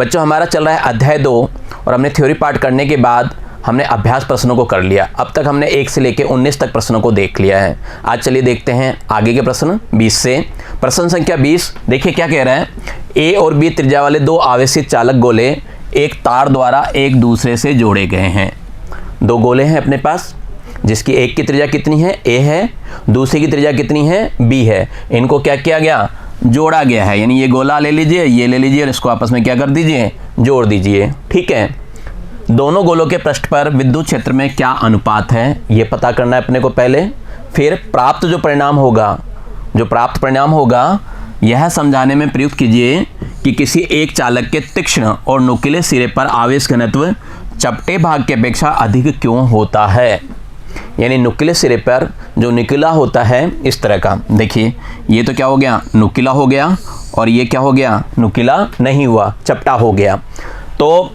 बच्चों हमारा चल रहा है अध्याय 2 और हमने थ्योरी पार्ट करने के बाद हमने अभ्यास प्रश्नों को कर लिया। अब तक हमने 1 से लेकर 19 तक प्रश्नों को देख लिया है। आज चलिए देखते हैं आगे के प्रश्न 20 से। प्रश्न संख्या 20 देखिए क्या कह रहा है। ए और बी त्रिज्या वाले दो आवेशित चालक गोले एक तार द्वारा एक दूसरे से जोड़े गए हैं। दो गोले हैं अपने पास जिसकी एक की त्रिज्या कितनी है, ए है, दूसरी की त्रिज्या कितनी है, बी है। इनको क्या किया गया, जोड़ा गया है। यानी ये गोला ले लीजिए, ये ले लीजिए और इसको आपस में क्या कर दीजिए, जोड़ दीजिए। ठीक है। दोनों गोलों के पृष्ठ पर विद्युत क्षेत्र में क्या अनुपात है ये पता करना है अपने को पहले। फिर प्राप्त जो परिणाम होगा यह समझाने में प्रयुक्त कीजिए कि किसी एक चालक के तीक्ष्ण और नुकीले सिरे पर आवेश घनत्व चपटे भाग की अपेक्षा अधिक क्यों होता है। यानी नुकीले सिरे पर जो नुकीला होता है इस तरह का, देखिए ये तो क्या हो गया, नुकीला हो गया, और ये क्या हो गया, नुकीला नहीं हुआ, चपटा हो गया। तो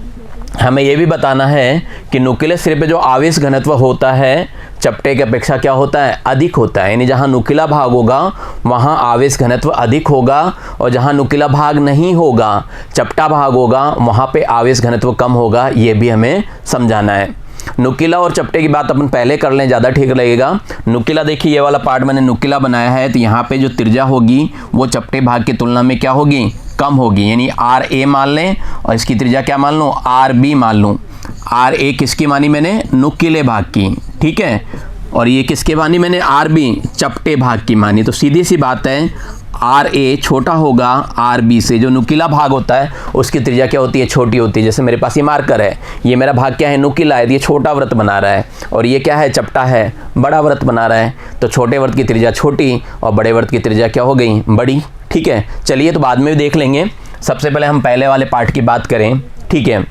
हमें ये भी बताना है कि नुकीले सिरे पे जो आवेश घनत्व होता है चपटे की अपेक्षा क्या होता है, अधिक होता है। यानी जहाँ नुकीला भाग होगा वहाँ आवेश घनत्व अधिक होगा, और जहाँ नुकीला भाग नहीं होगा, चपटा भाग होगा, वहाँ पे आवेश घनत्व कम होगा। ये भी हमें समझाना है। नुकीला और चपटे की बात अपन पहले कर लें, ज़्यादा ठीक लगेगा। नुकीला देखिए ये वाला पार्ट मैंने नुकीला बनाया है, तो यहाँ पे जो त्रिज्या होगी वो चपटे भाग की तुलना में क्या होगी, कम होगी। यानी आर ए मान लें और इसकी त्रिज्या क्या मान लूँ, आर बी मान लूँ। आर ए किसकी मानी मैंने, नुकीले भाग की, ठीक है, और ये किसके मानी मैंने, आर बी चपटे भाग की मानी। तो सीधी सी बात है आर ए छोटा होगा आर बी से। जो नुकीला भाग होता है उसकी त्रिज्या क्या होती है, छोटी होती है। जैसे मेरे पास ये मार्कर है, ये मेरा भाग क्या है, नुकीला है, ये छोटा वृत्त बना रहा है, और ये क्या है, चपटा है, बड़ा वृत्त बना रहा है। तो छोटे वृत्त की त्रिज्या छोटी और बड़े वृत्त की त्रिज्या क्या हो गई, बड़ी। ठीक है, चलिए तो बाद में भी देख लेंगे। सबसे पहले हम पहले वाले पार्ट की बात करें। ठीक है,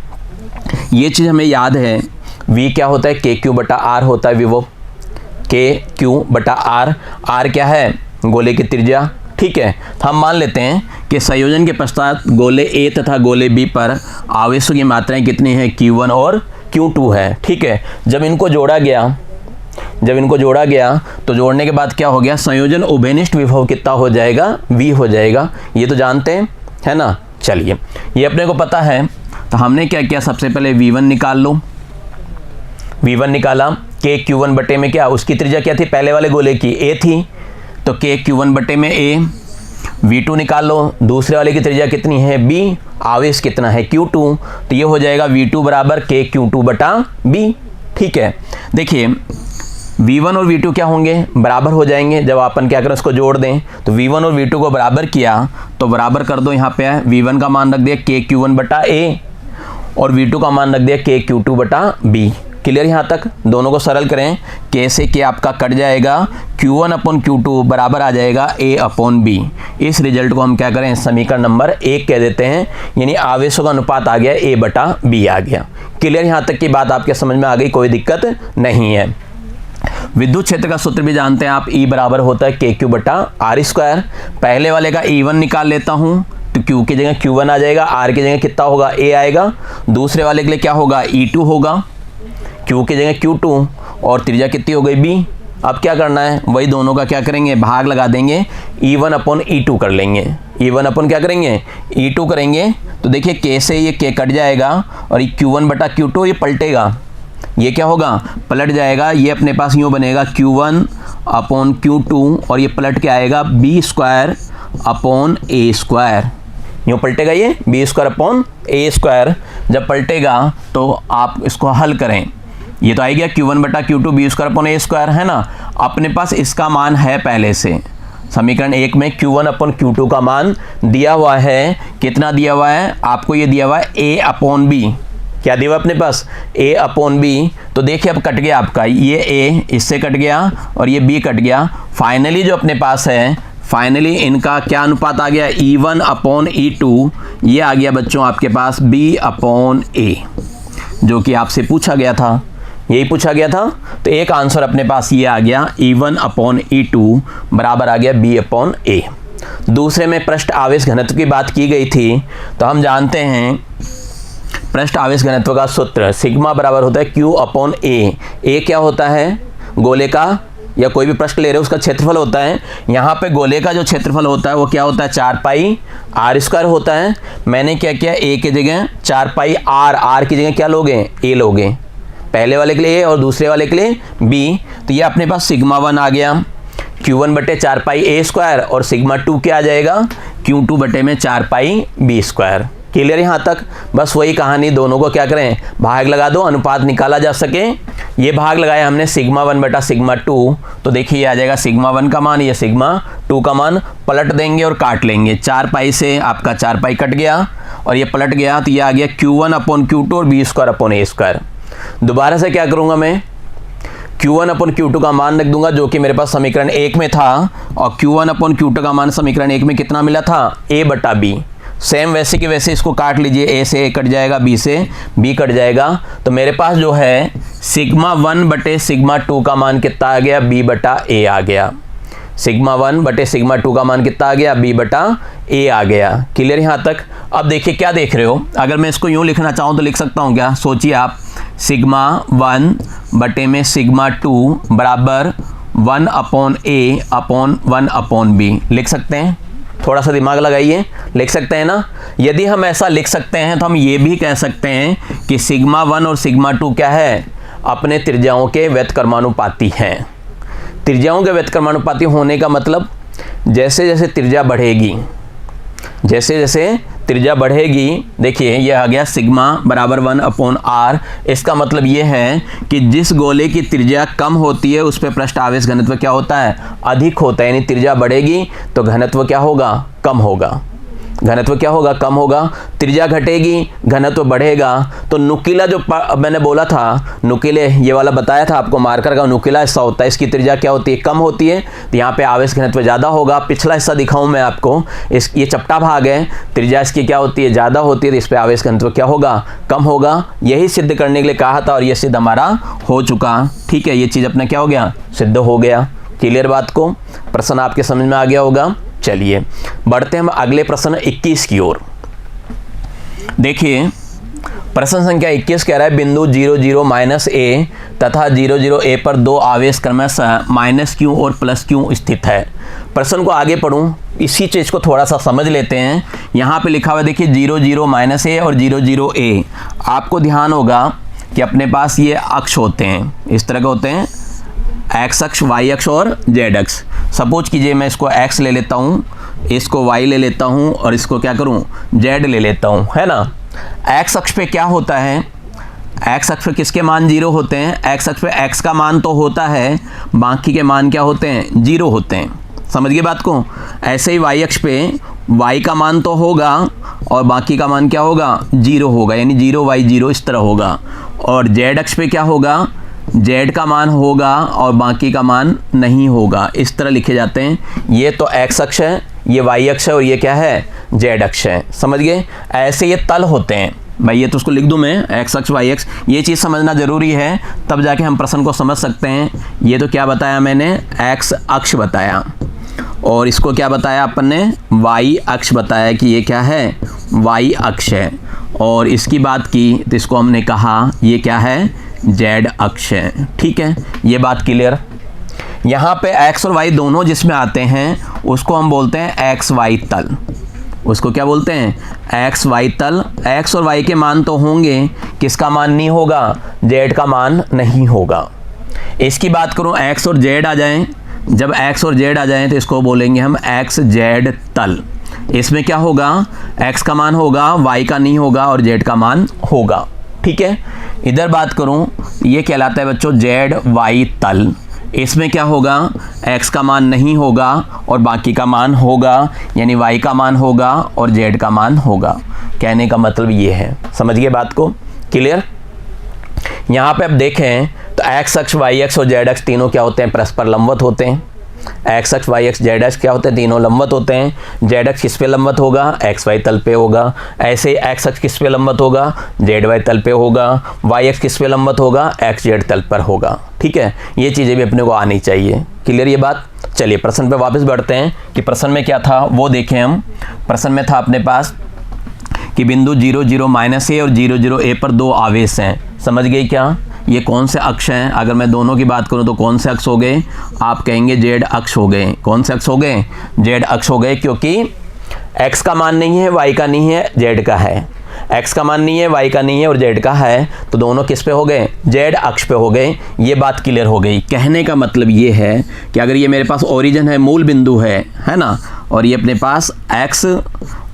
ये चीज़ हमें याद है, V क्या होता है, के क्यू बटा आर होता है विभव, के क्यू बटा आर। आर क्या है, गोले की त्रिज्या। ठीक है, तो हम मान लेते हैं कि संयोजन के पश्चात गोले A तथा गोले B पर आवेशों की मात्राएं कितनी हैं, Q1 और Q2 है। ठीक है, जब इनको जोड़ा गया तो जोड़ने के बाद क्या हो गया, संयोजन उभयनिष्ठ विभव कितना हो जाएगा, V हो जाएगा। ये तो जानते हैं, है ना। चलिए ये अपने को पता है, तो हमने क्या किया, सबसे पहले V1 निकाल लो। V1 निकाला, के Q1 बटे में क्या, उसकी त्रिज्या क्या थी, पहले वाले गोले की A थी, तो के Q1 बटे में A। V2 निकाल लो, दूसरे वाले की त्रिज्या कितनी है, B, आवेश कितना है, Q2, तो ये हो जाएगा V2 बराबर के Q2 बटा B। ठीक है, देखिए V1 और V2 क्या होंगे, बराबर हो जाएंगे। जब अपन क्या करें, उसको जोड़ दें, तो V1 और V2 को बराबर किया तो बराबर कर दो। यहाँ पे V1 का मान रख दिया के Q1 बटा A और V2 का मान रख दिया के Q2 बटा B। क्लियर यहाँ तक। दोनों को सरल करें, के से के आपका कट जाएगा, Q1 अपॉन Q2 बराबर आ जाएगा A अपॉन B। इस रिजल्ट को हम क्या करें, समीकरण नंबर 1 कह देते हैं। यानी आवेशों का अनुपात आ गया, A बटा B आ गया। क्लियर यहाँ तक की बात आपके समझ में आ गई, कोई दिक्कत नहीं है। विद्युत क्षेत्र का सूत्र भी जानते हैं आप, E बराबर होता है के क्यू बटा आर स्क्वायर। पहले वाले का E1 निकाल लेता हूँ, तो Q की जगह Q1 आ जाएगा, R की जगह कितना होगा, A आएगा। दूसरे वाले के लिए क्या होगा, E2 होगा, Q की जगह Q2, और त्रिज्या कितनी हो गई, B। अब क्या करना है, वही दोनों का क्या करेंगे, भाग लगा देंगे, E1 अपॉन E2 कर लेंगे। E1 अपॉन क्या करेंगे, E2 करेंगे। तो देखिए के से ये के कट जाएगा और ये Q1 बटा Q2 ये पलटेगा, ये क्या होगा, पलट जाएगा। ये अपने पास यूँ बनेगा Q1 अपॉन Q2 और ये पलट के आएगा B square upon A square. यूँ पलटेगा ये B square upon A square. जब पलटेगा तो आप इसको हल करें, ये तो आ गया Q1 बटा Q2 B square upon A square, है ना। अपने पास इसका मान है पहले से, समीकरण 1 में Q1 अपॉन Q2 का मान दिया हुआ है। कितना दिया हुआ है आपको, ये दिया हुआ है A अपॉन B। क्या दिया हुआ अपने पास, A अपॉन B। तो देखिए अब कट गया आपका, ये A इससे कट गया और ये B कट गया। फाइनली जो अपने पास है, फाइनली इनका क्या अनुपात आ गया, E1 अपॉन E2। ये आ गया बच्चों आपके पास B अपॉन A, जो कि आपसे पूछा गया था, यही पूछा गया था। तो एक आंसर अपने पास ये आ गया, E1 अपॉन E2 बराबर आ गया B अपॉन A। दूसरे में पृष्ठ आवेश घनत्व की बात की गई थी, तो हम जानते हैं पृष्ठ आवेश घनत्व का सूत्र सिग्मा बराबर होता है Q अपॉन A। A क्या होता है, गोले का या कोई भी पृष्ठ ले रहे हो उसका क्षेत्रफल होता है। यहाँ पे गोले का जो क्षेत्रफल होता है वो क्या होता है 4 पाई आर स्क्वायर होता है। मैंने क्या किया, ए की जगह 4 पाई आर की जगह क्या लोगे, ए लोगे, पहले वाले के लिए ए और दूसरे वाले के लिए बी। तो ये अपने पास सिग्मा 1 आ गया, Q1 बटे 4 पाई ए स्क्वायर, और सिग्मा 2 क्या आ जाएगा, Q2 बटे में 4 पाई बी स्क्वायर। क्लियर यहाँ तक? बस वही कहानी, दोनों को क्या करें, भाग लगा दो, अनुपात निकाला जा सके। ये भाग लगाया हमने सिग्मा 1 बटा सिग्मा 2, तो देखिए ये आ जाएगा सिग्मा 1 का मान, ये सिग्मा 2 का मान, पलट देंगे और काट लेंगे। 4 पाई से आपका 4 पाई कट गया और ये पलट गया, तो ये आ गया Q1 अपॉन Q2 और बी स्क्वायर अपॉन ए स्क्वायर। दोबारा से क्या करूँगा मैं, Q1 अपॉन Q2 का मान रख दूंगा जो कि मेरे पास समीकरण 1 में था, और Q1 अपॉन Q2 का मान समीकरण 1 में कितना मिला था, a बटा बी। सेम वैसे कि वैसे इसको काट लीजिए, a से a कट जाएगा, b से b कट जाएगा, तो मेरे पास जो है सिग्मा 1 बटे सिग्मा 2 का मान कितना आ गया, b बटा a आ गया। सिग्मा 1 बटे सिग्मा 2 का मान कितना आ गया, b बटा a आ गया। क्लियर यहाँ तक? अब देखिए क्या देख रहे हो, अगर मैं इसको यूँ लिखना चाहूँ तो लिख सकता हूँ क्या, सोचिए आप, सिग्मा 1 बटे में सिग्मा 2 बराबर 1 upon a upon 1 upon b लिख सकते हैं। थोड़ा सा दिमाग लगाइए, लिख सकते हैं ना। यदि हम ऐसा लिख सकते हैं तो हम ये भी कह सकते हैं कि सिग्मा 1 और सिग्मा 2 क्या है, अपने त्रिज्याओं के व्युत्क्रमानुपाती हैं। त्रिज्याओं के व्युत्क्रमानुपाती होने का मतलब जैसे जैसे त्रिज्या बढ़ेगी, जैसे जैसे त्रिज्या बढ़ेगी, देखिए ये आ गया सिग्मा बराबर 1 अपॉन आर। इसका मतलब ये है कि जिस गोले की त्रिज्या कम होती है उस पर पृष्ठ आवेश घनत्व क्या होता है, अधिक होता है। यानी त्रिज्या बढ़ेगी तो घनत्व क्या होगा, कम होगा। घनत्व क्या होगा, कम होगा। त्रिज्या घटेगी, घनत्व बढ़ेगा। तो नुकीला जो मैंने बोला था, नुकीले ये वाला बताया था आपको, मार्कर का नुकीला हिस्सा होता है, इसकी त्रिज्या क्या होती है, कम होती है, तो यहाँ पे आवेश घनत्व ज़्यादा होगा। पिछला हिस्सा दिखाऊं मैं आपको, ये चपटा भाग है, त्रिज्या इसकी क्या होती है, ज़्यादा होती है, तो इस पर आवेश घनत्व क्या होगा, कम होगा। यही सिद्ध करने के लिए कहा था और ये सिद्ध हमारा हो चुका। ठीक है, ये चीज़ अपना क्या हो गया, सिद्ध हो गया। क्लियर बात को? प्रश्न आपके समझ में आ गया होगा। चलिए बढ़ते हैं हम अगले प्रश्न 21 की ओर। देखिए प्रश्न संख्या 21 कह रहा है, बिंदु 0 0 माइनस ए तथा 0 0 ए पर दो आवेश क्रमशः माइनस क्यू और प्लस क्यू स्थित है। प्रश्न को आगे पढ़ूं, इसी चीज़ को थोड़ा सा समझ लेते हैं। यहाँ पे लिखा हुआ देखिए 0 0 माइनस ए और 0 0 ए। आपको ध्यान होगा कि अपने पास ये अक्ष होते हैं, इस तरह के होते हैं, एक्स अक्ष, वाई अक्ष और जेड अक्ष। सपोज कीजिए मैं इसको एक्स ले लेता हूँ, इसको वाई ले लेता हूँ और इसको क्या करूँ, जेड ले लेता हूँ, है ना। एक्स अक्ष पे क्या होता है, एक्स अक्ष पे किसके मान 0 होते हैं, एक्स अक्ष पे एक्स का मान तो होता है, बाकी के मान क्या होते हैं, 0 होते हैं। समझ गए बात को? ऐसे ही वाई अक्ष पे वाई का मान तो होगा और बाकी का मान क्या होगा, 0 होगा, यानी 0 वाई 0 इस तरह होगा। और जेड अक्ष पे क्या होगा, जेड का मान होगा और बाकी का मान नहीं होगा, इस तरह लिखे जाते हैं। ये तो एक्स अक्ष है, ये वाई अक्ष है और ये क्या है, जेड अक्ष है। समझ गए? ऐसे ये तल होते हैं भाई, ये तो उसको लिख दूं मैं, एक्स अक्ष वाई अक्ष। ये चीज़ समझना ज़रूरी है, तब जाके हम प्रश्न को समझ सकते हैं। ये तो क्या बताया मैंने, एक्स अक्ष बताया, और इसको क्या बताया अपन ने, वाई अक्ष बताया कि ये क्या है, वाई अक्ष है। और इसकी बात की तो इसको हमने कहा ये क्या है, जेड अक्ष है। ठीक है, ये बात क्लियर। यहाँ पे एक्स और वाई दोनों जिसमें आते हैं उसको हम बोलते हैं एक्स वाई तल। उसको क्या बोलते हैं, एक्स वाई तल। एक्स और वाई के मान तो होंगे, किसका मान नहीं होगा, जेड का मान नहीं होगा। इसकी बात करूँ, एक्स और जेड आ जाएं, जब एक्स और जेड आ जाएं तो इसको बोलेंगे हम एक्स जेड तल। इसमें क्या होगा, एक्स का मान होगा, वाई का नहीं होगा और जेड का मान होगा। ठीक है, इधर बात करूं, ये कहलाता है बच्चों जेड वाई तल। इसमें क्या होगा, एक्स का मान नहीं होगा और बाकी का मान होगा, यानी वाई का मान होगा और जेड का मान होगा। कहने का मतलब ये है, समझ गए बात को? क्लियर? यहाँ पे अब देखें तो एक्स अक्ष, वाई अक्ष और जेड अक्ष तीनों क्या होते हैं, परस्पर लंबवत होते हैं। एक्स अक्ष, वाई अक्ष, जेड अक्ष क्या होते हैं, तीनों लंबवत होते हैं। जेड अक्ष किस पे लंबवत होगा, एक्स वाई तल पे होगा। ऐसे ही एक्स अक्ष किस पे लंबवत होगा, जेड वाई तल पे होगा। वाई अक्ष किस पे लंबवत होगा, एक्स जेड तल पर होगा। ठीक है, ये चीज़ें भी अपने को आनी चाहिए। क्लियर ये बात? चलिए प्रश्न पे वापस बढ़ते हैं कि प्रश्न में क्या था वो देखें हम। प्रश्न में था अपने पास कि बिंदु 0 0 माइनस ए और 0 0 ए पर दो आवेश हैं। समझ गए क्या? ये कौन से अक्ष हैं? अगर मैं दोनों की बात करूं तो कौन से अक्ष हो गए? आप कहेंगे जेड अक्ष हो गए। कौन से अक्ष हो गए? जेड अक्ष हो गए, क्योंकि एक्स का मान नहीं है, वाई का नहीं है, जेड का है। एक्स का मान नहीं है, वाई का नहीं है और जेड का है, तो दोनों किस पे हो गए? जेड अक्ष पे हो गए। ये बात क्लियर हो गई। कहने का मतलब ये है कि अगर ये मेरे पास ओरिजिन है, मूल बिंदु है ना, और ये अपने पास एक्स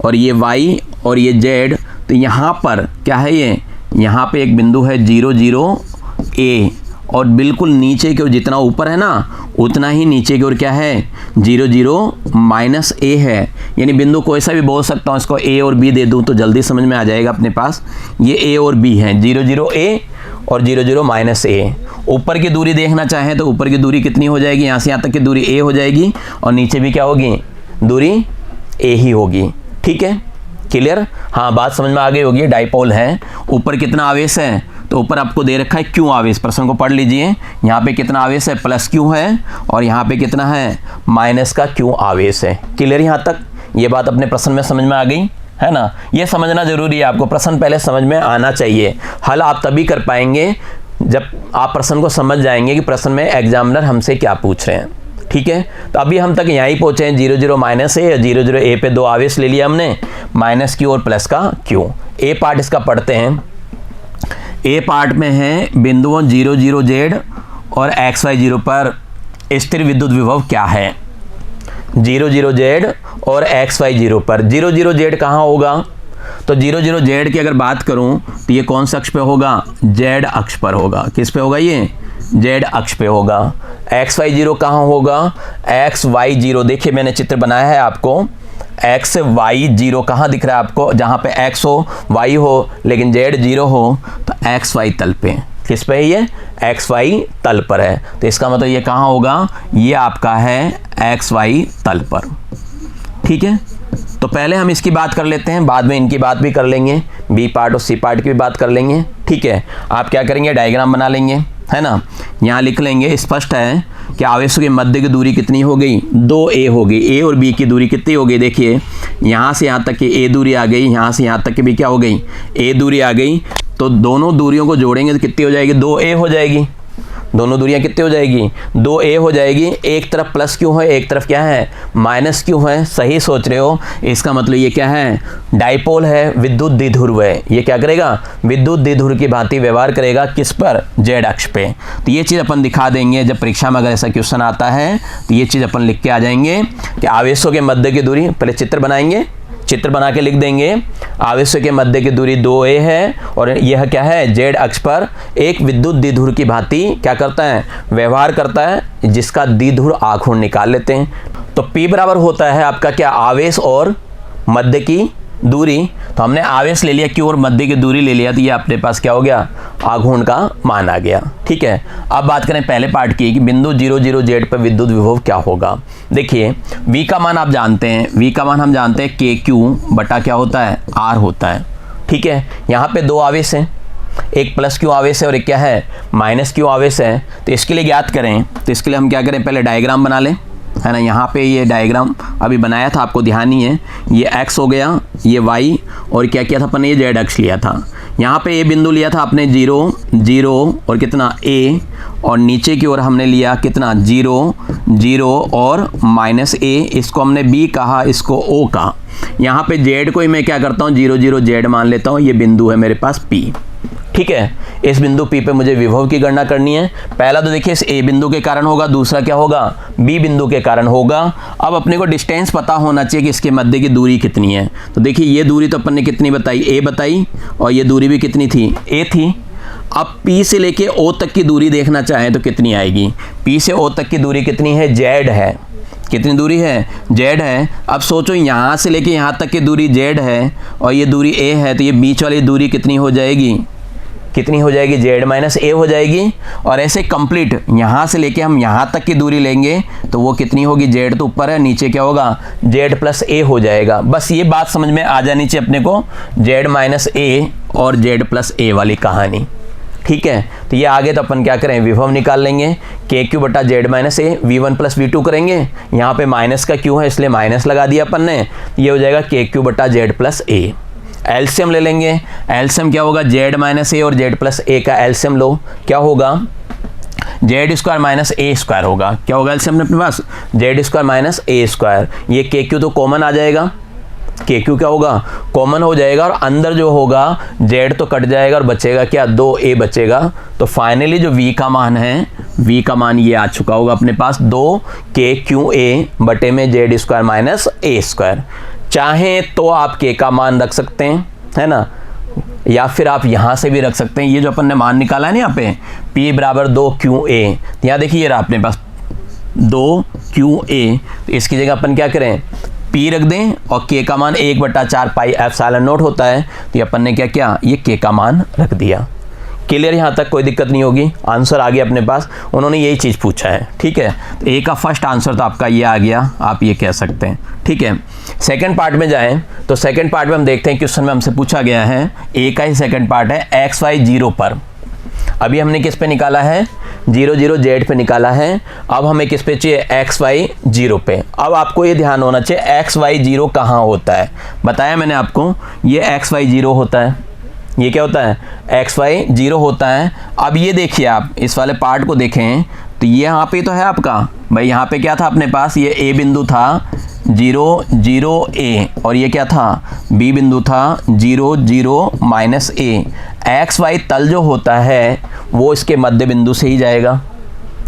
और ये वाई और ये जेड, तो यहाँ पर क्या है? ये यहाँ पे एक बिंदु है 0 0 ए, और बिल्कुल नीचे की ओर जितना ऊपर है ना उतना ही नीचे की ओर क्या है? 0 0 माइनस ए है। यानी बिंदु कोई सा भी बोल सकता हूँ, इसको ए और बी दे दूँ तो जल्दी समझ में आ जाएगा अपने पास। ये ए और बी है, 0 0 ए और 0 0 माइनस ए। ऊपर की दूरी देखना चाहें तो ऊपर की दूरी कितनी हो जाएगी? यहाँ से यहाँ तक की दूरी ए हो जाएगी और नीचे भी क्या होगी? दूरी ए ही होगी। ठीक है, क्लियर? हाँ, बात समझ में आ गई होगी। डाइपोल है, ऊपर कितना आवेश है? तो ऊपर आपको दे रखा है क्यू आवेश। प्रश्न को पढ़ लीजिए। यहाँ पे कितना आवेश है? प्लस क्यू है, और यहाँ पे कितना है? माइनस का क्यू आवेश है। क्लियर यहाँ तक? ये बात अपने प्रश्न में समझ में आ गई है ना? ये समझना जरूरी है आपको, प्रश्न पहले समझ में आना चाहिए। हल आप तभी कर पाएंगे जब आप प्रश्न को समझ जाएंगे कि प्रश्न में एग्जामिनर हमसे क्या पूछ रहे हैं। ठीक है, तो अभी हम तक यहाँ ही पहुँचे हैं 0 0 माइनस ए, 0 0 ए पे दो आवेश ले लिया हमने, माइनस क्यू और प्लस का क्यू। ए पार्ट इसका पढ़ते हैं। ए पार्ट में है बिंदुओं 0 0 जेड और एक्स वाई 0 पर स्थिर विद्युत विभव क्या है? 0 0 जेड और एक्स वाई 0 पर 0 0 जेड कहाँ होगा? तो 0 0 जेड की अगर बात करूं तो ये कौन सा अक्ष पे होगा? जेड अक्ष पर होगा। किस पे होगा? ये जेड अक्ष पे होगा। एक्स वाई 0 कहाँ होगा? एक्स वाई 0, देखिए मैंने चित्र बनाया है आपको। एक्स वाई 0 कहाँ दिख रहा है आपको? जहाँ पे एक्स हो, वाई हो, लेकिन जेड 0 हो, तो एक्स वाई तल पे। किस पे है ये? एक्स वाई तल पर है। तो इसका मतलब ये कहाँ होगा? ये आपका है एक्स वाई तल पर। ठीक है, तो पहले हम इसकी बात कर लेते हैं, बाद में इनकी बात भी कर लेंगे, बी पार्ट और सी पार्ट की भी बात कर लेंगे। ठीक है, आप क्या करेंगे? डायग्राम बना लेंगे, है ना? यहाँ लिख लेंगे। स्पष्ट है कि आवेशों के मध्य की दूरी कितनी हो गई? 2a हो गई। ए और बी की दूरी कितनी हो गई? देखिए यहाँ से यहाँ तक की ए दूरी आ गई, यहाँ से यहाँ तक की भी क्या हो गई? ए दूरी आ गई। तो दोनों दूरियों को जोड़ेंगे तो कितनी हो जाएगी? 2a हो जाएगी। दोनों दूरियां कितनी हो जाएगी? 2a हो जाएगी। एक तरफ प्लस क्यों है, एक तरफ क्या है? माइनस क्यों है? सही सोच रहे हो। इसका मतलब ये क्या है? डाइपोल है, विद्युत द्विध्रुव है। ये क्या करेगा? विद्युत द्विध्रुव की भांति व्यवहार करेगा। किस पर? जेड अक्ष पे। तो ये चीज़ अपन दिखा देंगे जब परीक्षा में अगर ऐसा क्वेश्चन आता है, तो ये चीज़ अपन लिख के आ जाएंगे कि आवेशों के मध्य की दूरी, पहले चित्र बनाएंगे, चित्र बना के लिख देंगे। आवेशों के मध्य की दूरी 2a है और यह क्या है? जेड अक्ष पर एक विद्युत द्विध्रुव की भांति क्या करता है? व्यवहार करता है, जिसका द्विध्रुव आघूर्ण निकाल लेते हैं। तो P बराबर होता है आपका क्या? आवेश और मध्य की दूरी। तो हमने आवेश ले लिया क्यू और मध्य की दूरी ले लिया, तो ये अपने पास क्या हो गया? आघूर्ण का मान आ गया। ठीक है, अब बात करें पहले पार्ट की कि बिंदु 0 0 जेड पर विद्युत विभव क्या होगा। देखिए V का मान आप जानते हैं, V का मान हम जानते हैं KQ बटा क्या होता है? R होता है। ठीक है, यहाँ पे दो आवेश हैं, एक प्लस क्यू आवेश है और एक क्या है? माइनस क्यू आवेश है। तो इसके लिए ज्ञात करें, तो इसके लिए हम क्या करें? पहले डायग्राम बना लें, है ना? यहाँ पे ये डायग्राम अभी बनाया था, आपको ध्यान नहीं है। ये x हो गया, ये y, और क्या किया था अपन ने? ये जेड अक्ष लिया था। यहाँ पे ये बिंदु लिया था आपने 0 0 और कितना? a, और नीचे की ओर हमने लिया कितना? 0 0 और माइनस a। इसको हमने b कहा, इसको o कहा। यहाँ पे जेड को ही मैं क्या करता हूँ? 0 0 जेड मान लेता हूँ। ये बिंदु है मेरे पास p। ठीक है, इस बिंदु P पे मुझे विभव की गणना करनी है। पहला तो देखिए इस A बिंदु के कारण होगा, दूसरा क्या होगा? B बिंदु के कारण होगा। अब अपने को डिस्टेंस पता होना चाहिए कि इसके मध्य की दूरी कितनी है। तो देखिए ये दूरी तो अपन ने कितनी बताई? A बताई, और ये दूरी भी कितनी थी? A थी। अब P से लेके O तक की दूरी देखना चाहें तो कितनी आएगी? P से O तक की दूरी कितनी है? Z है। कितनी दूरी है? Z है। अब सोचो यहाँ से लेके यहाँ तक की दूरी Z है और ये दूरी A है, तो ये बीच वाली दूरी कितनी हो जाएगी? कितनी हो जाएगी? Z माइनस A हो जाएगी। और ऐसे कंप्लीट यहाँ से लेके हम यहाँ तक की दूरी लेंगे तो वो कितनी होगी? Z तो ऊपर है, नीचे क्या होगा? Z प्लस A हो जाएगा। बस ये बात समझ में आ जानी चाहिए अपने को, Z माइनस A और Z प्लस A वाली कहानी। ठीक है, तो ये आगे तो अपन क्या करें? विभव निकाल लेंगे। KQ बटा Z minus A, V1 plus V2 करेंगे। यहाँ पे माइनस का Q है इसलिए माइनस लगा दिया अपन ने। ये हो जाएगा KQ बटा Z प्लस A। एलसीएम ले लेंगे। एलसीएम क्या होगा, जेड माइनस ए और जेड प्लस ए का एलसीएम लो, क्या होगा, Z square minus a square होगा। क्या होगा एलसीएम अपने पास, Z square minus a square. ये के क्यू तो कॉमन आ जाएगा, के क्यू क्या होगा, कॉमन हो जाएगा, और अंदर जो होगा जेड तो कट जाएगा और बचेगा क्या, 2a बचेगा। तो फाइनली जो v का मान है, v का मान ये आ चुका होगा अपने पास 2kqa बटे में Z square minus a square. चाहे तो आप k का मान रख सकते हैं, है ना, या फिर आप यहाँ से भी रख सकते हैं। ये जो अपन ने मान निकाला है ना यहाँ पे p बराबर 2qa, यहाँ देखिए ये रहा अपने पास 2qa, तो इसकी जगह अपन क्या करें, p रख दें और k का मान 1/4 पाई एप्सिलॉन नॉट होता है। तो ये अपन ने क्या किया, ये k का मान रख दिया। क्लियर, यहाँ तक कोई दिक्कत नहीं होगी, आंसर आ गया अपने पास, उन्होंने यही चीज़ पूछा है। ठीक है, तो ए का फर्स्ट आंसर तो आपका ये आ गया, आप ये कह सकते हैं। ठीक है, सेकंड पार्ट में जाएं तो सेकंड पार्ट में हम देखते हैं क्वेश्चन में हमसे पूछा गया है, ए का ही सेकंड पार्ट है, एक्स वाई 0 पर। अभी हमने किस पे निकाला है, 0 0 जेड पे निकाला है। अब हमें किस पे चाहिए, एक्स वाई 0 पे। अब आपको ये ध्यान होना चाहिए एक्स वाई 0 कहाँ होता है, बताया मैंने आपको, ये एक्स वाई 0 होता है, ये क्या होता है, एक्स वाई 0 होता है। अब ये देखिए आप इस वाले पार्ट को देखें तो ये यहाँ पे तो है आपका भाई, यहाँ पे क्या था अपने पास, ये ए बिंदु था 0 0 a, और ये क्या था, बी बिंदु था 0 0 माइनस ए। एक्स वाई तल जो होता है वो इसके मध्य बिंदु से ही जाएगा,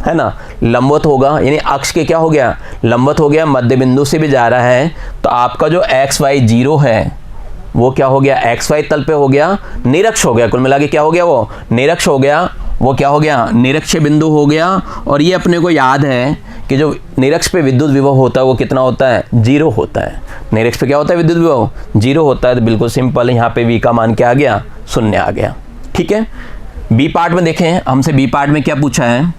है ना, लंबवत होगा, यानी अक्ष के क्या हो गया, लंबवत हो गया, मध्य बिंदु से भी जा रहा है। तो आपका जो एक्स वाई 0 है वो क्या हो गया, एक्स वाई तल पे हो गया, निरक्ष हो गया, कुल मिला के क्या हो गया, वो निरक्ष हो गया, वो क्या हो गया, निरक्ष बिंदु हो गया। और ये अपने को याद है कि जो निरक्ष पे विद्युत विभव होता है वो कितना होता है, 0 होता है। निरक्ष पे क्या होता है, विद्युत विभव 0 होता है। तो बिल्कुल सिंपल, यहाँ पे v का मान क्या आ गया, 0 आ गया। ठीक है, बी पार्ट में देखें, हमसे बी पार्ट में क्या पूछा है,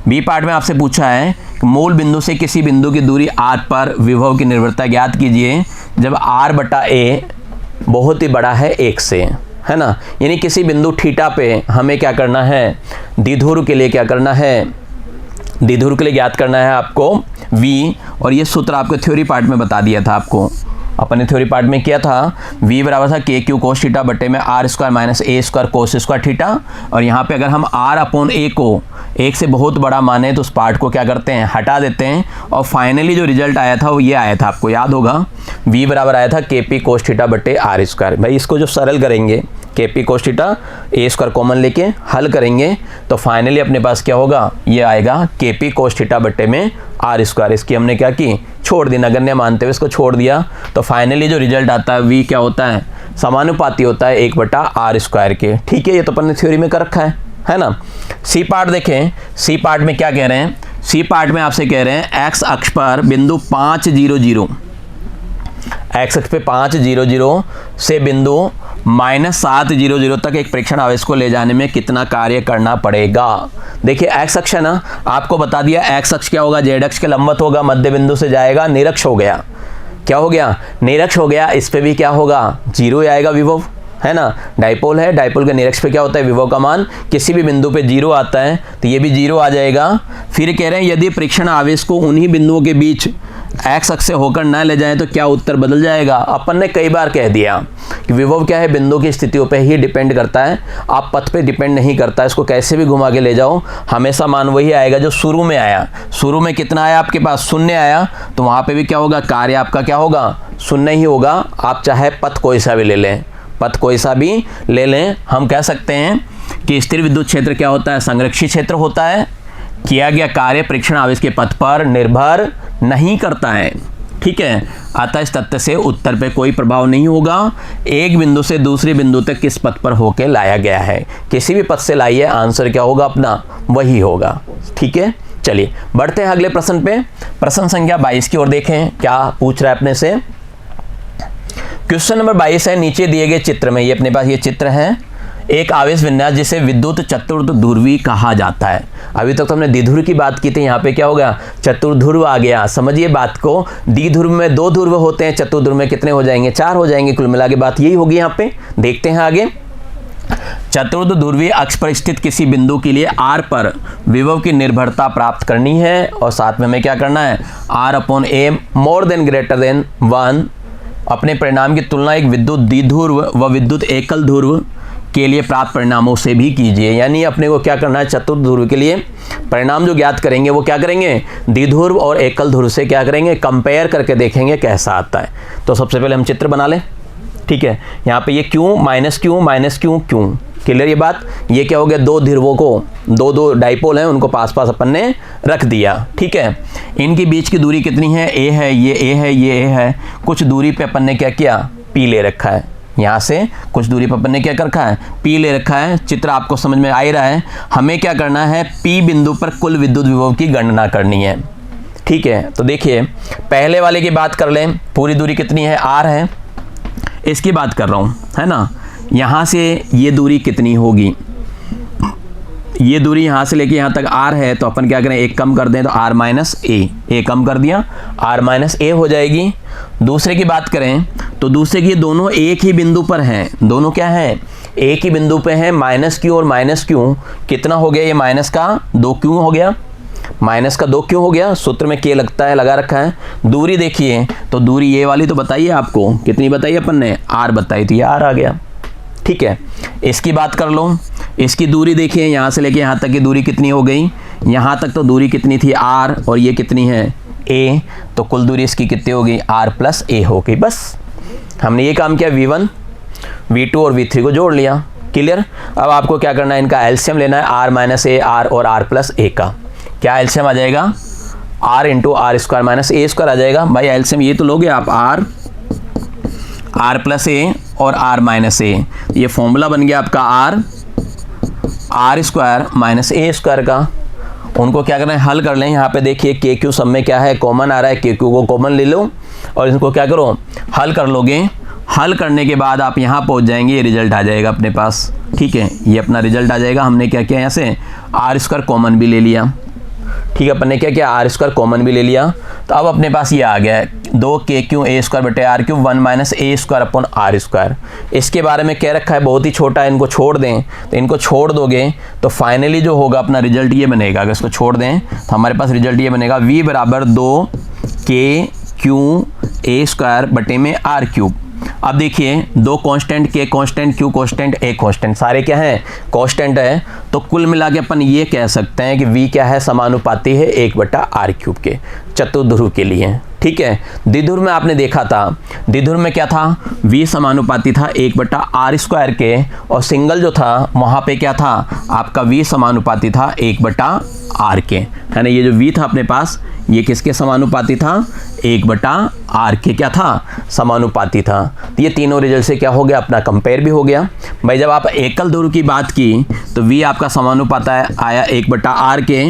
बी पार्ट में आपसे पूछा है मूल बिंदु से किसी बिंदु की दूरी r पर विभव की निर्भरता ज्ञात कीजिए जब r/a बहुत ही बड़ा है 1 से, है ना, यानी किसी बिंदु थीटा पे हमें क्या करना है, द्विध्रुव के लिए क्या करना है, द्विध्रुव के लिए ज्ञात करना है आपको v। और ये सूत्र आपको थ्योरी पार्ट में बता दिया था, आपको अपन ने थ्योरी पार्ट में किया था, v बराबर था के क्यू कोस थीटा बटे में r square minus a square cos square theta. और यहाँ पे अगर हम r/a को 1 से बहुत बड़ा माने तो उस पार्ट को क्या करते हैं, हटा देते हैं। और फाइनली जो रिजल्ट आया था वो ये आया था, आपको याद होगा, v बराबर आया था के पी कोस थीटा बटे आर स्क्वायर। भाई इसको जो सरल करेंगे, के पी कोस थीटा ए स्क्वायर कॉमन लेके हल करेंगे तो फाइनली अपने पास क्या होगा, ये आएगा के पी कोस थीटा बटे में आर स्क्वायर। इसकी हमने क्या की, छोड़ दी, नगण्य मानते हुए इसको छोड़ दिया। तो फाइनली जो रिजल्ट आता है v क्या होता है, समानुपाती होता है 1/r स्क्वायर के। ठीक है, ये तो अपन ने थ्योरी में कर रखा है ना। सी पार्ट देखें, सी पार्ट में क्या कह रहे हैं, सी पार्ट में आपसे कह रहे हैं एक्स अक्ष पर बिंदु 5 0 0, एक्स अक्ष पे 5 0 0 से बिंदु -7 0 0 तक एक प्रेक्षण आवेश को ले जाने में कितना कार्य करना पड़ेगा। देखिए एक्स अक्ष है ना, आपको बता दिया एक्स अक्ष क्या होगा, जेड अक्ष के लंबवत होगा, मध्य बिंदु से जाएगा, निरक्ष हो गया, क्या हो गया, निरक्ष हो गया। इस पे भी क्या होगा, 0 आएगा विभव, है ना, डाइपोल है, डाइपोल के निरक्ष पे क्या होता है, विभव का मान किसी भी बिंदु पे 0 आता है, तो ये भी 0 आ जाएगा। फिर कह रहे हैं यदि प्रेक्षण आवेश को उन्हीं बिंदुओं के बीच एक्स अक्ष से होकर न ले जाए तो क्या उत्तर बदल जाएगा। अपन ने कई बार कह दिया कि विभव क्या है, बिंदु की स्थितियों पे ही डिपेंड करता है, आप पथ पे डिपेंड नहीं करता है। इसको कैसे भी घुमा के ले जाओ, हमेशा मान वही आएगा जो शुरू में आया। शुरू में कितना आया आपके पास, 0 आया, तो वहाँ पे भी क्या होगा, कार्य आपका क्या होगा, 0 ही होगा। आप चाहे पथ कोई सा भी ले लें, पथ कोई सा भी ले लें। हम कह सकते हैं कि स्थिर विद्युत क्षेत्र क्या होता है, संरक्षित क्षेत्र होता है। किया गया कार्य प्रेक्षण आवेश के पथ पर निर्भर नहीं करता है। ठीक है, अतः इस तथ्य से उत्तर पे कोई प्रभाव नहीं होगा। एक बिंदु से दूसरे बिंदु तक किस पथ पर होके लाया गया है, किसी भी पथ से लाइए, आंसर क्या होगा अपना, वही होगा। ठीक है, चलिए बढ़ते हैं अगले प्रश्न पे। प्रश्न संख्या 22 की ओर देखें, क्या पूछ रहा है अपने से। क्वेश्चन नंबर 22 है, नीचे दिए गए चित्र में, ये अपने पास ये चित्र है, एक आवेश विन्यास जिसे विद्युत चतुर्थ ध्रुवी कहा जाता है। अभी तक तो हमने द्विध्रुव की बात की थी, यहाँ पे क्या हो गया, चतुर्ध्रुव आ गया। समझिए बात को, द्विध्रुव में 2 ध्रुव होते हैं, चतुर्ध्रुव में कितने हो जाएंगे, 4 हो जाएंगे। कुल मिला के बात यही होगी यहाँ पे। देखते हैं आगे, चतुर्थ ध्रुवीय अक्ष पर स्थित किसी बिंदु के लिए r पर विभव की निर्भरता प्राप्त करनी है और साथ में हमें क्या करना है, r/a more than greater than 1 अपने परिणाम की तुलना एक विद्युत द्विध्रुव व विद्युत एकल ध्रुव के लिए प्राप्त परिणामों से भी कीजिए। यानी अपने को क्या करना है, चतुर्थ ध्रुव के लिए परिणाम जो ज्ञात करेंगे वो क्या करेंगे, द्विध्रुव और एकल ध्रुव से क्या करेंगे, कंपेयर करके देखेंगे कैसा आता है। तो सबसे पहले हम चित्र बना लें। ठीक है, यहाँ पे ये Q minus Q minus Q Q, clear ये बात। ये क्या हो गया, दो ध्रुवों को, दो डाइपोल हैं, उनको पास पास अपन ने रख दिया। ठीक है, इनके बीच की दूरी कितनी है, ए है, ये ए है, ये ए है। कुछ दूरी पे अपन ने क्या किया, पी ले रखा है। यहाँ से कुछ दूरी पर अपन ने क्या कर रखा है, पी ले रखा है। चित्र आपको समझ में आ ही रहा है। हमें क्या करना है, पी बिंदु पर कुल विद्युत विभव की गणना करनी है। ठीक है, तो देखिए पहले वाले की बात कर लें, पूरी दूरी कितनी है, आर है, इसकी बात कर रहा हूँ, है ना। यहाँ से ये दूरी कितनी होगी, ये दूरी यहाँ से लेके यहाँ तक आर है, तो अपन क्या करें, एक कम कर दें तो आर माइनस ए कम कर दिया, आर माइनस ए हो जाएगी। दूसरे की बात करें तो दूसरे की दोनों एक ही बिंदु पर हैं, दोनों क्या हैं, एक ही बिंदु पे हैं। माइनस क्यू और माइनस क्यू कितना हो गया, ये माइनस का 2 क्यू हो गया, माइनस का 2 क्यू हो गया। सूत्र में के लगता है, लगा रखा है। दूरी देखिए तो दूरी ये वाली तो बताइए आपको, कितनी बताई अपन ने, आर बताई, तो ये आर आ गया। ठीक है, इसकी बात कर लो, इसकी दूरी देखिए यहाँ से लेके यहाँ तक की दूरी कितनी हो गई, यहाँ तक तो दूरी कितनी थी, आर, और ये कितनी है, ए, तो कुल दूरी इसकी कितनी होगी, आर प्लस ए हो गई। बस हमने ये काम किया, V1 V2 और V3 को जोड़ लिया, क्लियर। अब आपको क्या करना है, इनका एलसीएम लेना है, आर माइनस ए आर और आर प्लस ए का। क्या एलसीएम आ जाएगा, r into r square minus a square आ जाएगा। भाई एलसीएम ये तो लोगे आप, आर प्लस ए और आर माइनस ए, ये फॉर्मूला बन गया आपका r square minus a square का। उनको क्या करना है, हल कर लें। यहाँ पे देखिए के क्यू सब में क्या है, कॉमन आ रहा है, के क्यू को कॉमन ले लो और इसको क्या करो, हल कर लोगे। हल करने के बाद आप यहाँ पहुँच जाएंगे, ये रिजल्ट आ जाएगा अपने पास। ठीक है, ये अपना रिजल्ट आ जाएगा। हमने क्या किया, यहाँ से आर स्क्वायर कॉमन भी ले लिया। ठीक है, अपन ने क्या किया, आर स्क्वायर कॉमन भी ले लिया। तो अब अपने पास ये आ गया है 2 के क्यू ए स्क्वायर बटे r q 1 minus a square upon r square. इसके बारे में कह रखा है, बहुत ही छोटा है, इनको छोड़ दें। तो इनको छोड़ दोगे तो फाइनली जो होगा अपना रिजल्ट ये बनेगा। अगर इसको छोड़ दें तो हमारे पास रिजल्ट ये बनेगा, v बराबर 2 के क्यू ए स्क्वायर बटे में आर क्यूब। अब देखिए, 2 कांस्टेंट, के constant, Q constant, a constant, सारे क्या हैं, कांस्टेंट है। तो कुल मिला के अपन ये कह सकते हैं कि v क्या है, समानुपाती है 1/r क्यूब के, चतुर्ध्रुव के लिए। ठीक है, द्विध्रुव में आपने देखा था, द्विध्रुव में क्या था, v समानुपाती था 1/r स्क्वायर के, और सिंगल जो था वहाँ पे क्या था, आपका v समानुपाती था 1/r के, है ना। ये जो v था अपने पास, ये किसके समानुपाती था, 1/r के क्या था, समानुपाती था। तो ये तीनों रिजल्ट से क्या हो गया, अपना कंपेयर भी हो गया। भाई जब आप एकल ध्रुव की बात की तो v आपका समानुपात आया 1/r के,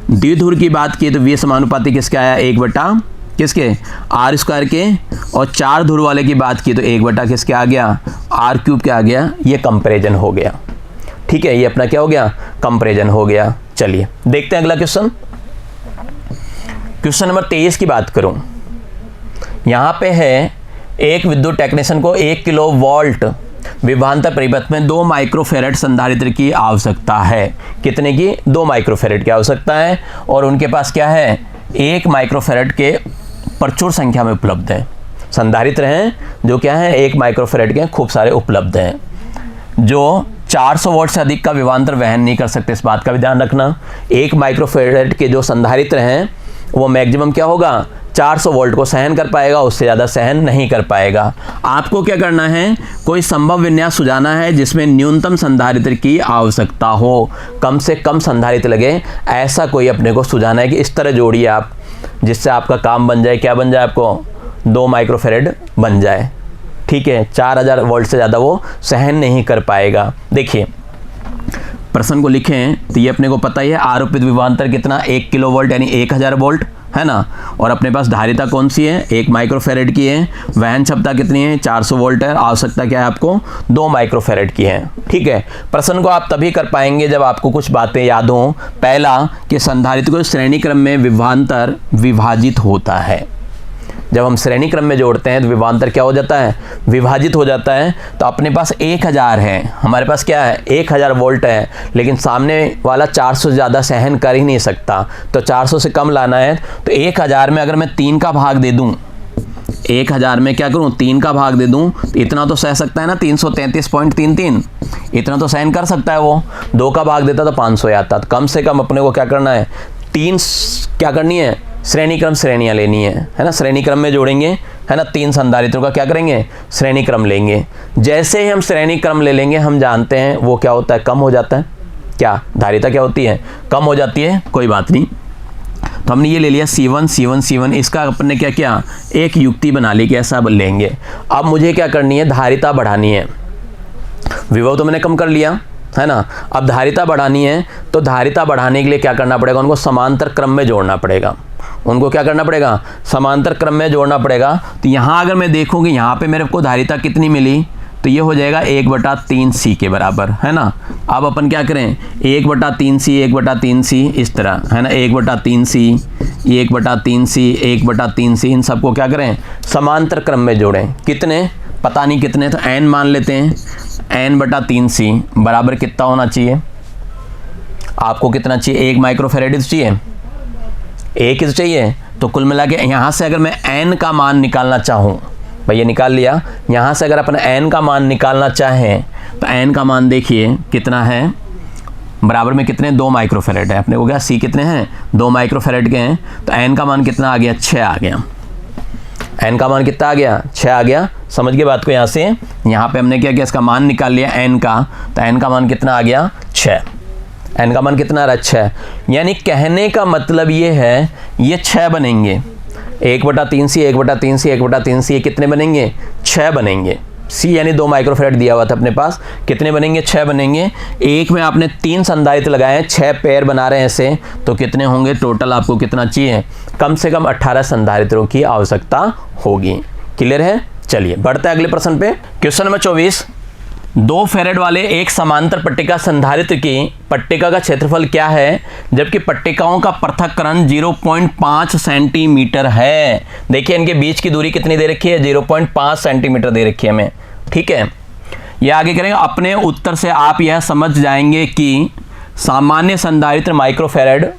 द्विध्रुव की बात की तो v समानुपाती किसके आया, 1 किसके, आर स्क्वायर के, और 4 ध्रुव वाले की बात की तो 1 किसके आ गया, आर क्यूब के आ गया। ये कंपैरिजन हो गया। ठीक है, ये अपना क्या हो गया, कंपैरिजन हो गया। चलिए देखते हैं अगला क्वेश्चन। क्वेश्चन नंबर 23 की बात करूं, यहाँ पे है एक विद्युत टेक्नीशियन को 1 किलोवोल्ट विभवांतर परिपथ में 2 माइक्रोफेरेड संधारित्र की आवश्यकता है। कितने की, 2 माइक्रोफेरेड की आवश्यकता है, और उनके पास क्या है, 1 माइक्रोफेरेड के प्रचुर संख्या में उपलब्ध हैं। संधारित्र हैं जो क्या है, 1 माइक्रोफेरेड के खूब सारे उपलब्ध हैं, जो 400 वोल्ट से अधिक का विभवांतर वहन नहीं कर सकते। इस बात का भी ध्यान रखना, 1 माइक्रोफेरेड के जो संधारित्र हैं वो मैक्सिमम क्या होगा, 400 वोल्ट को सहन कर पाएगा, उससे ज़्यादा सहन नहीं कर पाएगा। आपको क्या करना है, कोई संभव विन्यास सुझाना है जिसमें न्यूनतम संधारित्र की आवश्यकता हो, कम से कम संधारित्र लगे, ऐसा कोई अपने को सुझाना है कि इस तरह जोड़िए आप, जिससे आपका काम बन जाए। क्या बन जाए, आपको 2 माइक्रोफेरेड बन जाए। ठीक है, 4000 वोल्ट से ज़्यादा वो सहन नहीं कर पाएगा। देखिए प्रश्न को लिखें तो ये अपने को पता ही है, आरोपित विभवांतर कितना, 1 किलोवोल्ट यानी 1000 वोल्ट, है ना। और अपने पास धारिता कौन सी है, 1 माइक्रोफेरेड की है। वहन क्षमता कितनी है, 400 वोल्ट है। आवश्यकता क्या है आपको, 2 माइक्रोफेरेड की है। ठीक है, प्रश्न को आप तभी कर पाएंगे जब आपको कुछ बातें याद हों। पहला कि संधारित्र को श्रेणी क्रम में विभवांतर विभाजित होता है। जब हम श्रेणी क्रम में जोड़ते हैं तो विभवांतर क्या हो जाता है, विभाजित हो जाता है। तो अपने पास 1000 है, हमारे पास क्या है, 1000 वोल्ट है, लेकिन सामने वाला 400 से ज़्यादा सहन कर ही नहीं सकता, तो 400 से कम लाना है। तो 1000 में अगर मैं 3 का भाग दे दूं, 1000 में क्या करूं, 3 का भाग दे दूं, तो इतना तो सह सकता है ना, 333.33 इतना तो सहन कर सकता है वो। 2 का भाग देता तो 500 आता। तो कम से कम अपने को क्या करना है, 3 क्या करनी है, श्रेणी क्रम श्रेणियाँ लेनी है ना। श्रेणी क्रम में जोड़ेंगे, है ना, 3 संधारित्रों का क्या करेंगे, श्रेणी क्रम लेंगे। जैसे ही हम श्रेणी क्रम ले लेंगे, हम जानते हैं वो क्या होता है, कम हो जाता है। क्या धारिता क्या होती है, कम हो जाती है। कोई बात नहीं, तो हमने ये ले लिया C1 C1 C1। इसका अपन ने क्या किया, एक युक्ति बना ली कि ऐसा लेंगे। अब मुझे क्या करनी है, धारिता बढ़ानी है। विभव तो मैंने कम कर लिया, है ना। अब धारिता बढ़ानी है, तो धारिता बढ़ाने के लिए क्या करना पड़ेगा, उनको समांतर क्रम में जोड़ना पड़ेगा। उनको क्या करना पड़ेगा, समांतर क्रम में जोड़ना पड़ेगा। तो यहाँ अगर मैं देखूँ कि यहाँ पे मेरे को धारिता कितनी मिली, तो ये हो जाएगा 1/3C के बराबर, है ना। अब अपन क्या करें, 1/3C 1/3C इस तरह, है ना, 1/3C 1/3C 1/3C, इन सबको क्या करें, समांतर क्रम में जोड़ें। कितने पता नहीं कितने, तो n मान लेते हैं। n/3C बराबर कितना होना चाहिए, आपको कितना चाहिए, 1 माइक्रोफैराड चाहिए, 1 ही चाहिए। तो कुल मिला के यहाँ से अगर मैं n का मान निकालना चाहूँ, भाई ये निकाल लिया। यहाँ से अगर अपन n का मान निकालना चाहें, तो n का मान देखिए कितना है, बराबर में कितने, 2 माइक्रोफैराड है। अपने को क्या C कितने हैं, 2 माइक्रोफैराड के हैं। तो n का मान कितना आ गया, 6 आ गया। n का मान कितना आ गया, 6 आ गया। समझ गए बात को। यहाँ से यहाँ पे हमने क्या किया, इसका मान निकाल लिया n का, तो n का मान कितना आ गया, 6। n का मान कितना आ रहा है, 6। यानी कहने का मतलब ये है, ये 6 बनेंगे। 1/3C 1/3C 1/3C, ये कितने बनेंगे, 6 बनेंगे। C यानी 2 माइक्रोफैराड दिया हुआ था अपने पास, कितने बनेंगे, 6 बनेंगे। एक में आपने 3 संधारित्र लगाए हैं, 6 पेयर बना रहे हैं ऐसे, तो कितने होंगे टोटल, आपको कितना चाहिए, कम से कम 18 संधारित्रों की आवश्यकता होगी। क्लियर है। चलिए बढ़ते हैं अगले प्रश्न पे। क्वेश्चन नंबर 24, 2 फैराड वाले एक समांतर पट्टिका संधारित्र की पट्टिका का क्षेत्रफल क्या है, जबकि पट्टिकाओं का पृथक्करण 0.5 सेंटीमीटर है। देखिए इनके बीच की दूरी कितनी दे रखी है, 0.5 सेंटीमीटर दे रखी है हमें। ठीक है, ये आगे करेंगे। अपने उत्तर से आप यह समझ जाएंगे कि सामान्य संधारित्र माइक्रोफैराड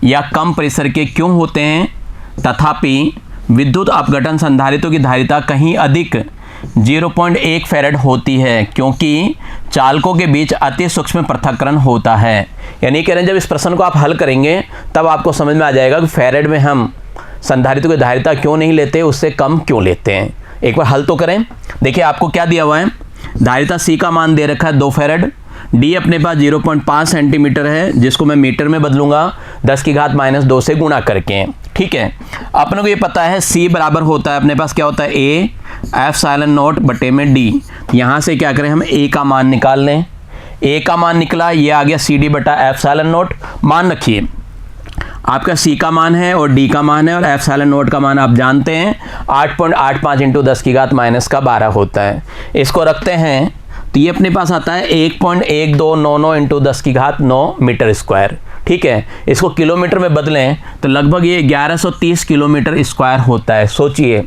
या कम परिसर के क्यों होते हैं, तथापि विद्युत अपघटन संधारित्रों की धारिता कहीं अधिक 0.1 फैराड होती है, क्योंकि चालकों के बीच अति सूक्ष्म पृथक्करण होता है। यानी कह रहे हैं, जब इस प्रश्न को आप हल करेंगे तब आपको समझ में आ जाएगा कि फैराड में हम संधारित्रों की धारिता क्यों नहीं लेते, उससे कम क्यों लेते हैं। एक बार हल तो करें। देखिए आपको क्या दिया हुआ है, धारिता C का मान दे रखा है 2 फैराड, D अपने पास 0.5 सेंटीमीटर है, जिसको मैं मीटर में बदलूंगा 10⁻² से गुणा करके। ठीक है, अपने को ये पता है C बराबर होता है अपने पास क्या होता है, A ε0 बटे में D। यहाँ से क्या करें, हम A का मान निकाल लें। A का मान निकला, ये आ गया CD बटा ε0। मान रखिए आपका C का मान है और D का मान है, और ε0 का मान आप जानते हैं 8.85 × 10⁻12 होता है। इसको रखते हैं तो ये अपने पास आता है 1.1299 × 10⁻9 मीटर स्क्वायर। ठीक है, इसको किलोमीटर में बदलें तो लगभग ये 1130 किलोमीटर स्क्वायर होता है। सोचिए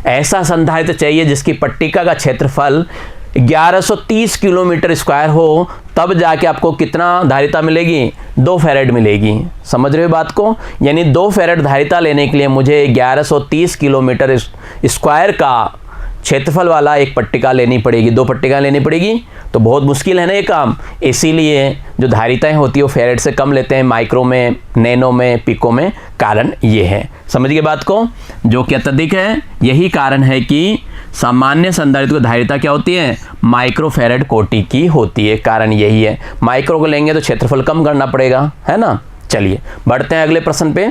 ऐसा संधारित्र चाहिए जिसकी पट्टिका का क्षेत्रफल 1130 किलोमीटर स्क्वायर हो, तब जाके आपको कितना धारिता मिलेगी, 2 फैराड मिलेगी। समझ रहे हो बात को। यानी 2 फैराड धारिता लेने के लिए मुझे 1130 किलोमीटर स्क्वायर का क्षेत्रफल वाला एक पट्टिका लेनी पड़ेगी, 2 पट्टिका लेनी पड़ेगी। तो बहुत मुश्किल है ना ये काम। इसीलिए जो धारिताएं होती है वो फैराड से कम लेते हैं, माइक्रो में, नैनो में, पिको में। कारण ये है, समझ गए बात को। जो कि अत्यधिक है, यही कारण है कि सामान्य संधारित्र की धारिता क्या होती है, माइक्रो फैराड कोटि की होती है। कारण यही है, माइक्रो को लेंगे तो क्षेत्रफल कम करना पड़ेगा, है ना। चलिए बढ़ते हैं अगले प्रश्न पे।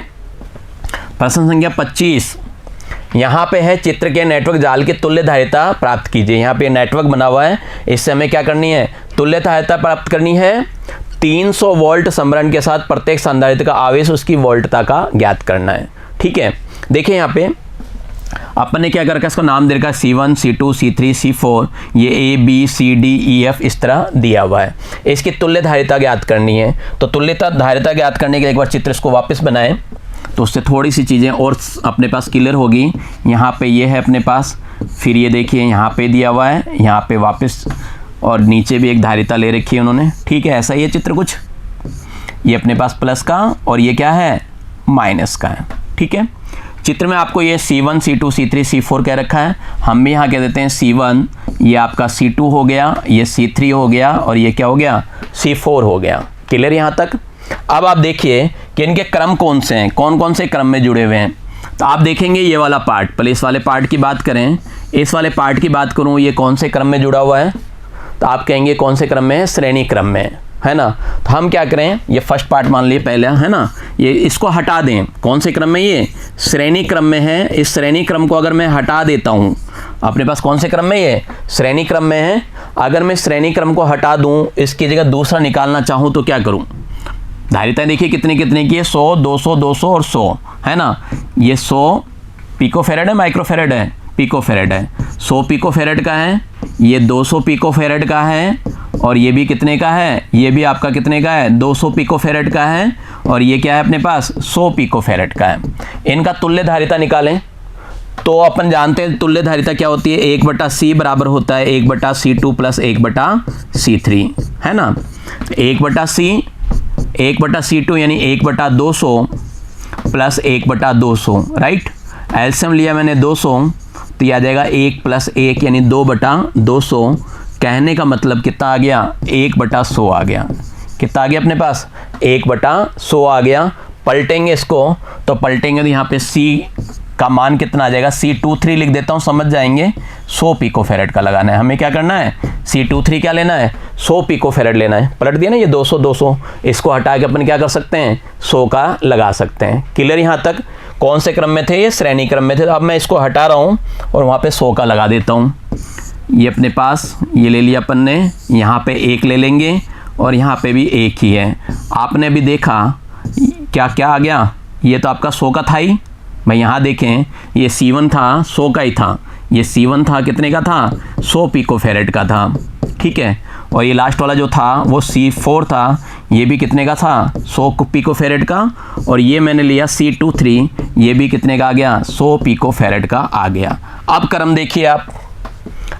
प्रश्न संख्या 25, यहाँ पे है चित्र के नेटवर्क जाल की तुल्य धारिता प्राप्त कीजिए। यहाँ पे नेटवर्क बना हुआ है, इससे हमें क्या करनी है, तुल्य धारिता प्राप्त करनी है। 300 वोल्ट समरण के साथ प्रत्येक संधारित्र का आवेश उसकी वोल्टता का ज्ञात करना है। ठीक है, देखिए यहाँ पे अपन ने क्या कर रखा है, इसको नाम दे रखा है C1 C2 C3 C4, ये A B C D E F इस तरह दिया हुआ है। इसकी तुल्य धारिता ज्ञात करनी है। तो तुल्य धारिता ज्ञात करने के लिए एक बार चित्र इसको वापस बनाएं, तो उससे थोड़ी सी चीज़ें और अपने पास क्लियर होगी। यहाँ पे ये है अपने पास, फिर ये देखिए यहाँ पे दिया हुआ है, यहाँ पे वापस, और नीचे भी एक धारिता ले रखी है उन्होंने। ठीक है, ऐसा ही है चित्र कुछ। ये अपने पास प्लस का और ये क्या है, माइनस का है। ठीक है, चित्र में आपको ये C1 C2 C3 C4 कह रखा है, हम भी यहाँ कह देते हैं C1, ये आपका C2 हो गया, ये C3 हो गया और ये क्या हो गया C4 हो गया। क्लियर यहाँ तक। अब आप देखिए कि इनके क्रम कौन से हैं, कौन कौन से क्रम में जुड़े हुए हैं। तो आप देखेंगे ये वाला पार्ट, पहले इस वाले पार्ट की बात करें, इस वाले पार्ट की बात करूँ, ये कौन से क्रम में जुड़ा हुआ है, तो आप कहेंगे कौन से क्रम में है, श्रेणी क्रम में, है ना। तो हम क्या करें, ये फर्स्ट पार्ट मान लिए पहले, है ना, ये इसको हटा दें, कौन से क्रम में, ये श्रेणी क्रम में है। इस श्रेणी क्रम को अगर मैं हटा देता हूँ, अपने पास कौन से क्रम में, ये श्रेणी क्रम में है। अगर मैं श्रेणी क्रम को हटा दूँ, इसकी जगह दूसरा निकालना चाहूँ तो क्या करूँ। धारिताएं देखिए कितनी कितनी की है, 100 200 200 और 100, है ना। ये 100 पिकोफेरेड है, माइक्रोफेरेड है, पिकोफेरेड है। 100 पिकोफेरेड का है, ये 200 पिकोफेरेड का है, और ये भी कितने का है, ये भी आपका कितने का है, 200 पिकोफेरेड का है, और ये क्या है अपने पास 100 पिकोफेरेड का है। इनका तुल्य धारिता निकालें तो अपन जानते हैं तुल्य धारिता क्या होती है, 1/C बराबर होता है 1/C2 प्लस 1/C3, है ना। 1/C2 यानी 1/200 प्लस 1/200, राइट। एलसीएम लिया मैंने 200, तो यह आ जाएगा 1 + 1 यानी 2/200। कहने का मतलब कितना आ गया, 1/100 आ गया। कितना आ गया अपने पास, 1/100 आ गया। पलटेंगे इसको तो पलटेंगे तो यहाँ पे C का मान कितना आ जाएगा, C23 लिख देता हूँ, समझ जाएंगे। 100 पिकोफेरेड का लगाना है हमें, क्या करना है, C23 क्या लेना है, 100 पिकोफेरेड लेना है। पलट दिया ना, ये 200 200, इसको हटा के अपन क्या कर सकते हैं, 100 का लगा सकते हैं। क्लियर यहाँ तक। कौन से क्रम में थे, ये श्रेणी क्रम में थे। तो अब मैं इसको हटा रहा हूँ और वहाँ पे 100 का लगा देता हूँ। ये अपने पास ये ले लिया अपन ने, यहाँ पे 1 ले लेंगे और यहाँ पे भी 1 ही है। आपने भी देखा क्या क्या आ गया, ये तो आपका 100 का था ही भाई। यहाँ देखें ये C1 था, 100 का ही था। ये C1 था, कितने का था, 100 पिकोफेरेड का था, ठीक है। और ये लास्ट वाला जो था वो C4 था, ये भी कितने का था, 100 पिकोफेरेड का। और ये मैंने लिया C23, ये भी कितने का आ गया, 100 पिकोफेरेड का आ गया। अब क्रम देखिए आप,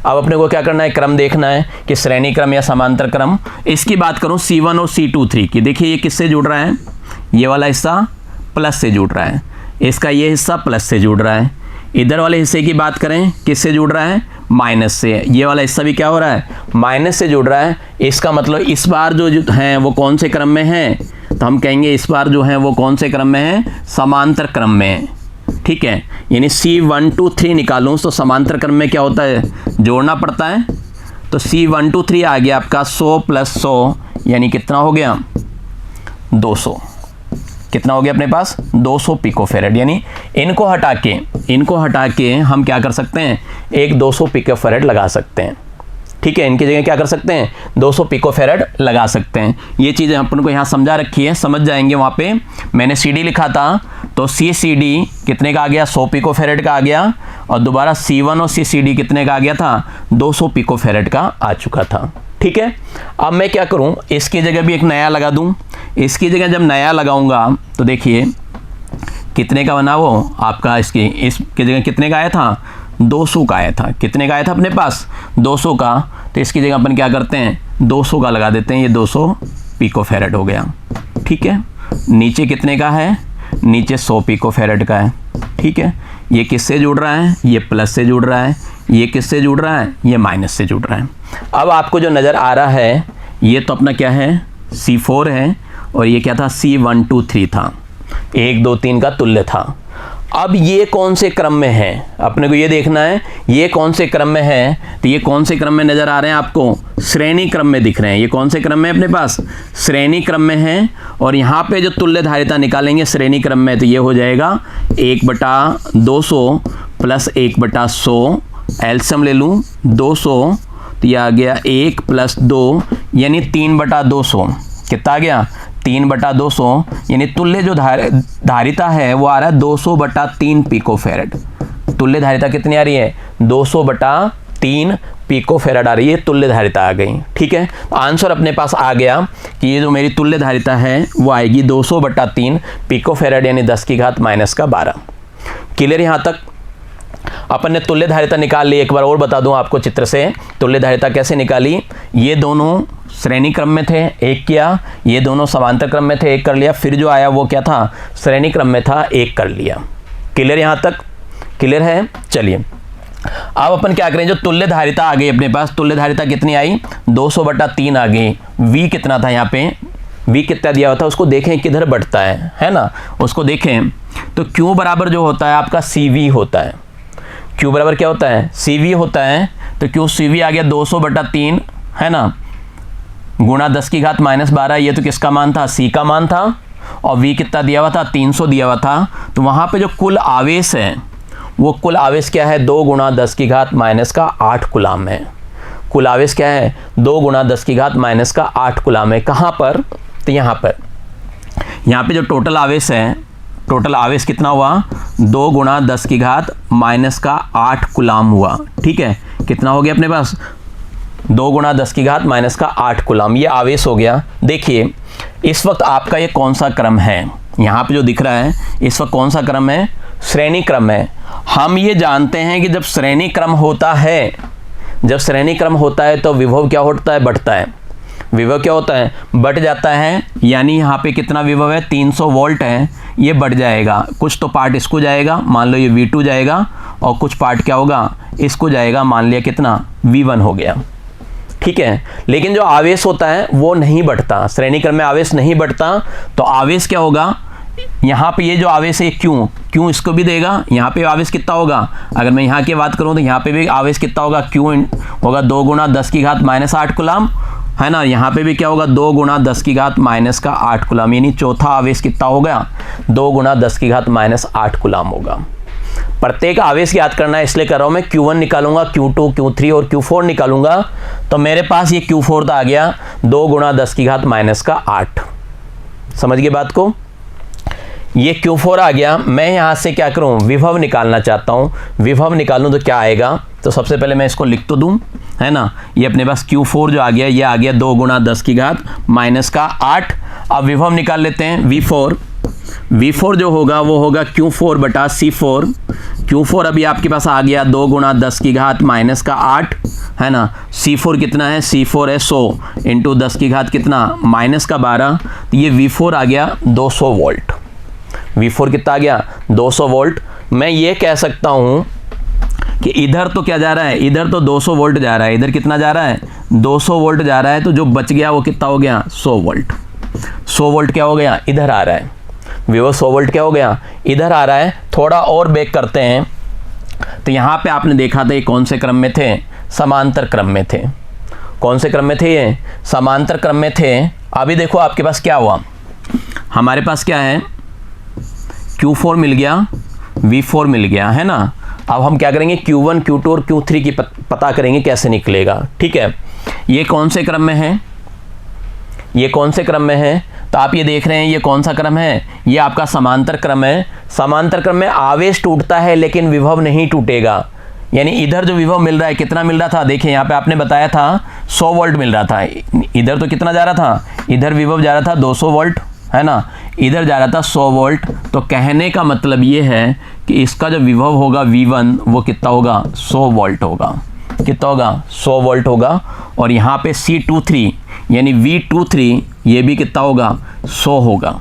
अब अपने को क्या करना है, क्रम देखना है कि श्रेणी क्रम या समांतर क्रम। इसकी बात करूं C1 और C23 की, देखिए ये किससे जुड़ रहा है, ये वाला हिस्सा प्लस से जुड़ रहा है, इसका ये हिस्सा प्लस से जुड़ रहा है। इधर वाले हिस्से की बात करें किससे जुड़ रहा है, माइनस से। ये वाला हिस्सा भी क्या हो रहा है, माइनस से जुड़ रहा है। इसका मतलब इस बार जो हैं वो कौन से क्रम में हैं, तो हम कहेंगे इस बार जो हैं वो कौन से क्रम में हैं, समांतर क्रम में है, ठीक है। यानी C1 2 3 निकालूं तो समांतर क्रम में क्या होता है, जोड़ना पड़ता है। तो C1 2 3 आ गया आपका 100 + 100 यानी कितना हो गया, 200। कितना हो गया अपने पास, 200 पिकोफेरेड। यानी इनको हटा के हम क्या कर सकते हैं, एक 200 पिकोफेरेड लगा सकते हैं, ठीक है। इनकी जगह क्या कर सकते हैं, 200 पिकोफेरेड लगा सकते हैं। ये चीज़ें अपन को यहाँ समझा रखी है, समझ जाएंगे। वहाँ पे मैंने CD लिखा था तो CCD कितने का आ गया, 100 पिकोफेरेड का आ गया। और दोबारा C1 और CCD कितने का आ गया था, 200 पिकोफेरेड का आ चुका था, ठीक है। अब मैं क्या करूं, इसकी जगह भी एक नया लगा दूं। इसकी जगह जब नया लगाऊंगा तो देखिए कितने का बना वो आपका, इसकी जगह कितने का आया था, 200 का आया था। कितने का आया था अपने पास, 200 का। तो इसकी जगह अपन क्या करते हैं, 200 का लगा देते हैं, ये 200 पिकोफेरेड हो गया, ठीक है। नीचे कितने का है, नीचे 100 पिकोफेरेड का है, ठीक है। ये किससे जुड़ रहा है, ये प्लस से जुड़ रहा है। ये किससे जुड़ रहा है, ये माइनस से जुड़ रहा है। अब आपको जो नज़र आ रहा है ये तो अपना क्या है, C4 है, और ये क्या था, C1 2 3 था, 1 2 3 का तुल्य था। अब ये कौन से क्रम में है, अपने को ये देखना है ये कौन से क्रम में है। तो ये कौन से क्रम में नज़र आ रहे हैं आपको, श्रेणी क्रम में दिख रहे हैं। ये कौन से क्रम में अपने पास, श्रेणी क्रम में है। और यहाँ पे जो तुल्य धारिता निकालेंगे श्रेणी क्रम में, तो ये हो जाएगा 1/200 प्लस 1/100। एलसीएम ले लूँ 200, तो ये आ गया 1 + 2 यानी 3/200। कितना आ गया, 3/200। यानी तुल्य जो धारिता है वो आ रहा है 200/3 पिकोफेरेड। तुल्य धारिता कितनी आ रही है, 200/3 पिकोफेरेड आ रही है, तुल्य धारिता आ गई, ठीक है। आंसर अपने पास आ गया कि ये जो मेरी तुल्य धारिता है वो आएगी 200/3 पिकोफेरेड यानी 10⁻⁻12। क्लियर यहाँ तक। अपन ने तुल्य धारिता निकाल ली। एक बार और बता दूं आपको चित्र से तुल्य धारिता कैसे निकाली। ये दोनों श्रेणी क्रम में थे, एक किया। ये दोनों समांतर क्रम में थे, एक कर लिया। फिर जो आया वो क्या था, श्रेणी क्रम में था, एक कर लिया। क्लियर यहाँ तक? क्लियर है? चलिए अब अपन क्या करें, जो तुल्य धारिता आ गई अपने पास, तुल्य धारिता कितनी आई, 200/3 आ गई। v कितना था यहाँ पे, v कितना दिया हुआ था, उसको देखें किधर बढ़ता है ना, उसको देखें तो q बराबर जो होता है आपका cv होता है। q बराबर क्या होता है, cv होता है। तो q cv आ गया 200/3 है ना, गुणा 10⁻12। ये तो किसका मान था, c का मान था। और v कितना दिया हुआ था, 300 दिया हुआ था। तो वहाँ पे जो कुल आवेश है, वो कुल आवेश क्या है, 2 × 10⁻8 कूलाम है। कुल आवेश क्या है, 2 × 10⁻8 कूलाम है। कहाँ पर, तो यहाँ पर, यहाँ पे जो टोटल आवेश है, टोटल आवेश कितना हुआ, 2 × 10⁻8 कूलाम हुआ। ठीक है, कितना हो गया अपने पास, 2 × 10⁻8 कूलाम, ये आवेश हो गया। देखिए इस वक्त आपका ये कौन सा क्रम है, यहाँ पे जो दिख रहा है इस वक्त कौन सा क्रम है, श्रेणी क्रम है। हम ये जानते हैं कि जब श्रेणी क्रम होता है, जब श्रेणी क्रम होता है तो विभव क्या होता है, बढ़ता है। विभव क्या होता है, बढ़ जाता है। यानी यहाँ पे कितना विभव है, 300 वोल्ट है, ये बढ़ जाएगा। कुछ तो पार्ट इसको जाएगा, मान लो ये V2 जाएगा, और कुछ पार्ट क्या होगा, इसको जाएगा, मान लिया कितना, V1 हो गया। ठीक है, लेकिन जो आवेश होता है वो नहीं बढ़ता, श्रेणी क्रम में आवेश नहीं बढ़ता। तो आवेश क्या होगा, यहाँ पे ये जो आवेश है क्यों इसको भी देगा। यहाँ पे आवेश कितना होगा, अगर मैं यहाँ की बात करूँ तो यहाँ पे भी आवेश कितना होगा, क्यों होगा 2 × 10⁻8 कूलाम है ना। यहाँ पे भी क्या होगा, 2 × 10⁻8 कूलाम, यानी चौथा आवेश कितना हो गया, 2 × 10⁻8 कूलाम होगा। प्रत्येक आवेश याद करना है, इसलिए कर रहा हूँ मैं। Q1 निकालूंगा, Q2, Q3 और Q4 निकालूंगा, तो मेरे पास ये Q4 आ गया 2 × 10⁻8। समझ गए बात को, ये Q4 आ गया। मैं यहाँ से क्या करूँ, विभव निकालना चाहता हूँ। विभव निकालूँ तो क्या आएगा, तो सबसे पहले मैं इसको लिख तो दूँ है ना। ये अपने पास Q4 जो आ गया, ये आ गया 2 × 10⁻8। अब विभव निकाल लेते हैं, V4 जो होगा वो होगा Q4/C4। Q4 अभी आपके पास आ गया 2 × 10⁻8 है ना। C4 कितना है, C4 है 100 × 10 कितना, -12। तो ये V4 आ गया 200 वोल्ट। V4 कितना आ गया, 200 वोल्ट। मैं ये कह सकता हूँ कि इधर तो क्या जा रहा है, इधर तो 200 वोल्ट जा रहा है, इधर कितना जा रहा है, 200 वोल्ट जा रहा है। तो जो बच गया वो कितना हो गया, 100 वोल्ट। 100 वोल्ट क्या हो गया, इधर आ रहा है। विभव 100 वोल्ट क्या हो गया, इधर आ रहा है। थोड़ा और बैक करते हैं, तो यहाँ पे आपने देखा था ये कौन से क्रम में थे, समांतर क्रम में थे। कौन से क्रम में थे, ये समांतर क्रम में थे। अभी देखो आपके पास क्या हुआ, हमारे पास क्या है, Q4 मिल गया, V4 मिल गया है ना। अब हम क्या करेंगे, Q1, Q2 और Q3 की पता करेंगे कैसे निकलेगा। ठीक है, ये कौन से क्रम में है, ये कौन से क्रम में है, तो आप ये देख रहे हैं ये कौन सा क्रम है, ये आपका समांतर क्रम है। समांतर क्रम में आवेश टूटता है लेकिन विभव नहीं टूटेगा। यानी इधर जो विभव मिल रहा है, कितना मिल रहा था, देखिए यहाँ पे आपने बताया था 100 वोल्ट मिल रहा था। इधर तो कितना जा रहा था, इधर विभव जा रहा था 200 वोल्ट है ना, इधर जा रहा था 100 वोल्ट। तो कहने का मतलब ये है कि इसका जो विभव होगा V1 वो कितना होगा, 100 वोल्ट होगा। कितना होगा, 100 वोल्ट होगा। और यहाँ पे C23 यानी V23 ये भी कितना होगा, 100 होगा।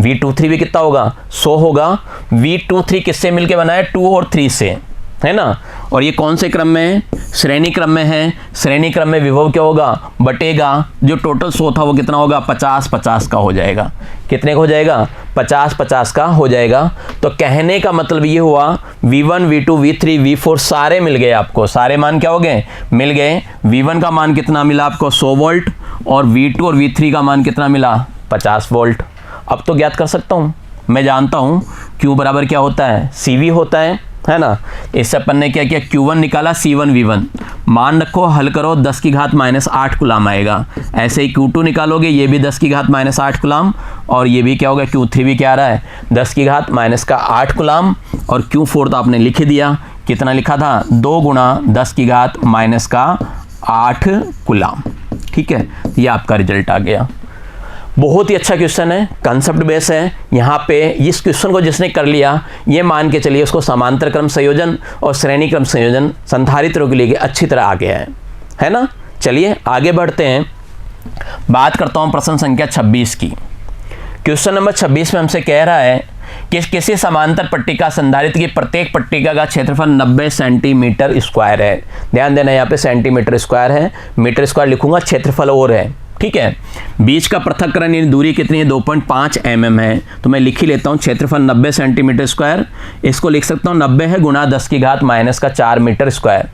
V23 भी कितना होगा, 100 होगा। V23 किससे मिलके बना है, 2 और 3 से है ना। और ये कौन से क्रम में है, श्रेणी क्रम में है। श्रेणी क्रम में विभव क्या होगा, बटेगा। जो टोटल 100 था वो कितना होगा, 50-50 का हो जाएगा। कितने का हो जाएगा, 50-50 का हो जाएगा। तो कहने का मतलब ये हुआ V1, V2, V3, V4 सारे मिल गए आपको। सारे मान क्या हो गए, मिल गए। V1 का मान कितना मिला आपको, 100 वोल्ट। और V2 और V3 का मान कितना मिला, 50 वोल्ट। अब तो ज्ञात कर सकता हूँ, मैं जानता हूँ Q बराबर क्या होता है, CV होता है ना। इससे अपन ने क्या किया, Q1 निकाला, C1 V1 मान रखो, हल करो, 10⁻8 कूलाम आएगा। ऐसे ही Q2 निकालोगे, ये भी 10⁻8 कूलाम। और ये भी क्या होगा, Q3 भी क्या आ रहा है, 10⁻8 कूलाम। और Q4 तो आपने लिख दिया, कितना लिखा था, 2 × 10⁻8 कूलाम। ठीक है, ये आपका रिजल्ट आ गया। बहुत ही अच्छा क्वेश्चन है, कंसेप्ट बेस है। यहाँ पे इस क्वेश्चन को जिसने कर लिया, ये मान के चलिए उसको समांतर क्रम संयोजन और श्रेणी क्रम संयोजन संधारित्रों के लिए अच्छी तरह आ गया है ना। चलिए आगे बढ़ते हैं, बात करता हूँ प्रश्न संख्या 26 की। क्वेश्चन नंबर 26 में हमसे कह रहा है किसी समांतर पट्टिका संधारित्र की प्रत्येक पट्टिका का क्षेत्रफल 90 सेंटीमीटर स्क्वायर है। ध्यान देना यहाँ पे सेंटीमीटर स्क्वायर है, मीटर स्क्वायर लिखूंगा, क्षेत्रफल और है, ठीक है। बीच का पृथक्करण यानी दूरी कितनी है, 2.5 mm है, तो मैं लिख ही लेता हूँ क्षेत्रफल 90 सेंटीमीटर स्क्वायर। इसको लिख सकता हूँ 90 है गुना 10⁻⁻⁴ मीटर स्क्वायर।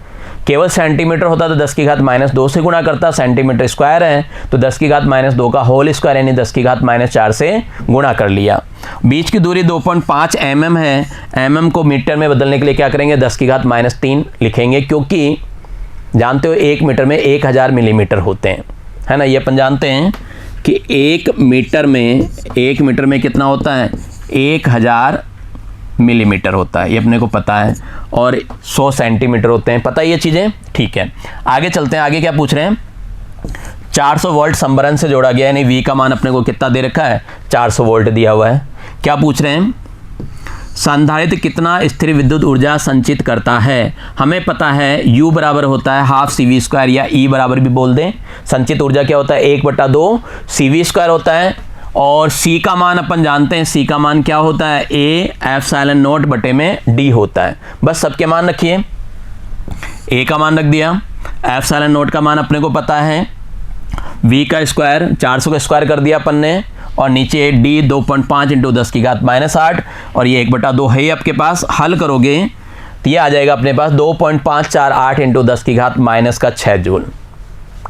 केवल सेंटीमीटर होता तो 10⁻⁻2 से गुणा करता, सेंटीमीटर स्क्वायर है तो 10⁻⁻2 का होल स्क्वायर यानी 10⁻⁴ से गुणा कर लिया। बीच की दूरी 2.5 mm है, mm को मीटर में बदलने के लिए क्या करेंगे, 10⁻³ लिखेंगे, क्योंकि जानते हो 1 मीटर में 1000 मिलीमीटर होते हैं, है ना। ये अपन जानते हैं कि 1 मीटर में कितना होता है, 1000 मिलीमीटर होता है, ये अपने को पता है, और 100 सेंटीमीटर होते हैं, पता है ये चीज़ें, ठीक है। आगे चलते हैं, आगे क्या पूछ रहे हैं, 400 वोल्ट संभरण से जोड़ा गया, यानी V का मान अपने को कितना दे रखा है, 400 वोल्ट दिया हुआ है। क्या पूछ रहे हैं, संधारित्र कितना स्थिर विद्युत ऊर्जा संचित करता है। हमें पता है U बराबर होता है ½ CV² या E बराबर भी बोल दें। संचित ऊर्जा क्या होता है, 1/2 CV² होता है, और C का मान अपन जानते हैं, C का मान क्या होता है, A/ε0/d होता है। बस सबके मान रखिए, A का मान रख दिया, ε0 का मान अपने को पता है, V का स्क्वायर 400 का स्क्वायर कर दिया अपन ने, और नीचे D 2.5 × 10⁻⁸, और ये 1/2 है आपके पास। हल करोगे तो ये आ जाएगा अपने पास 2.548 × 10⁻⁶ जूल,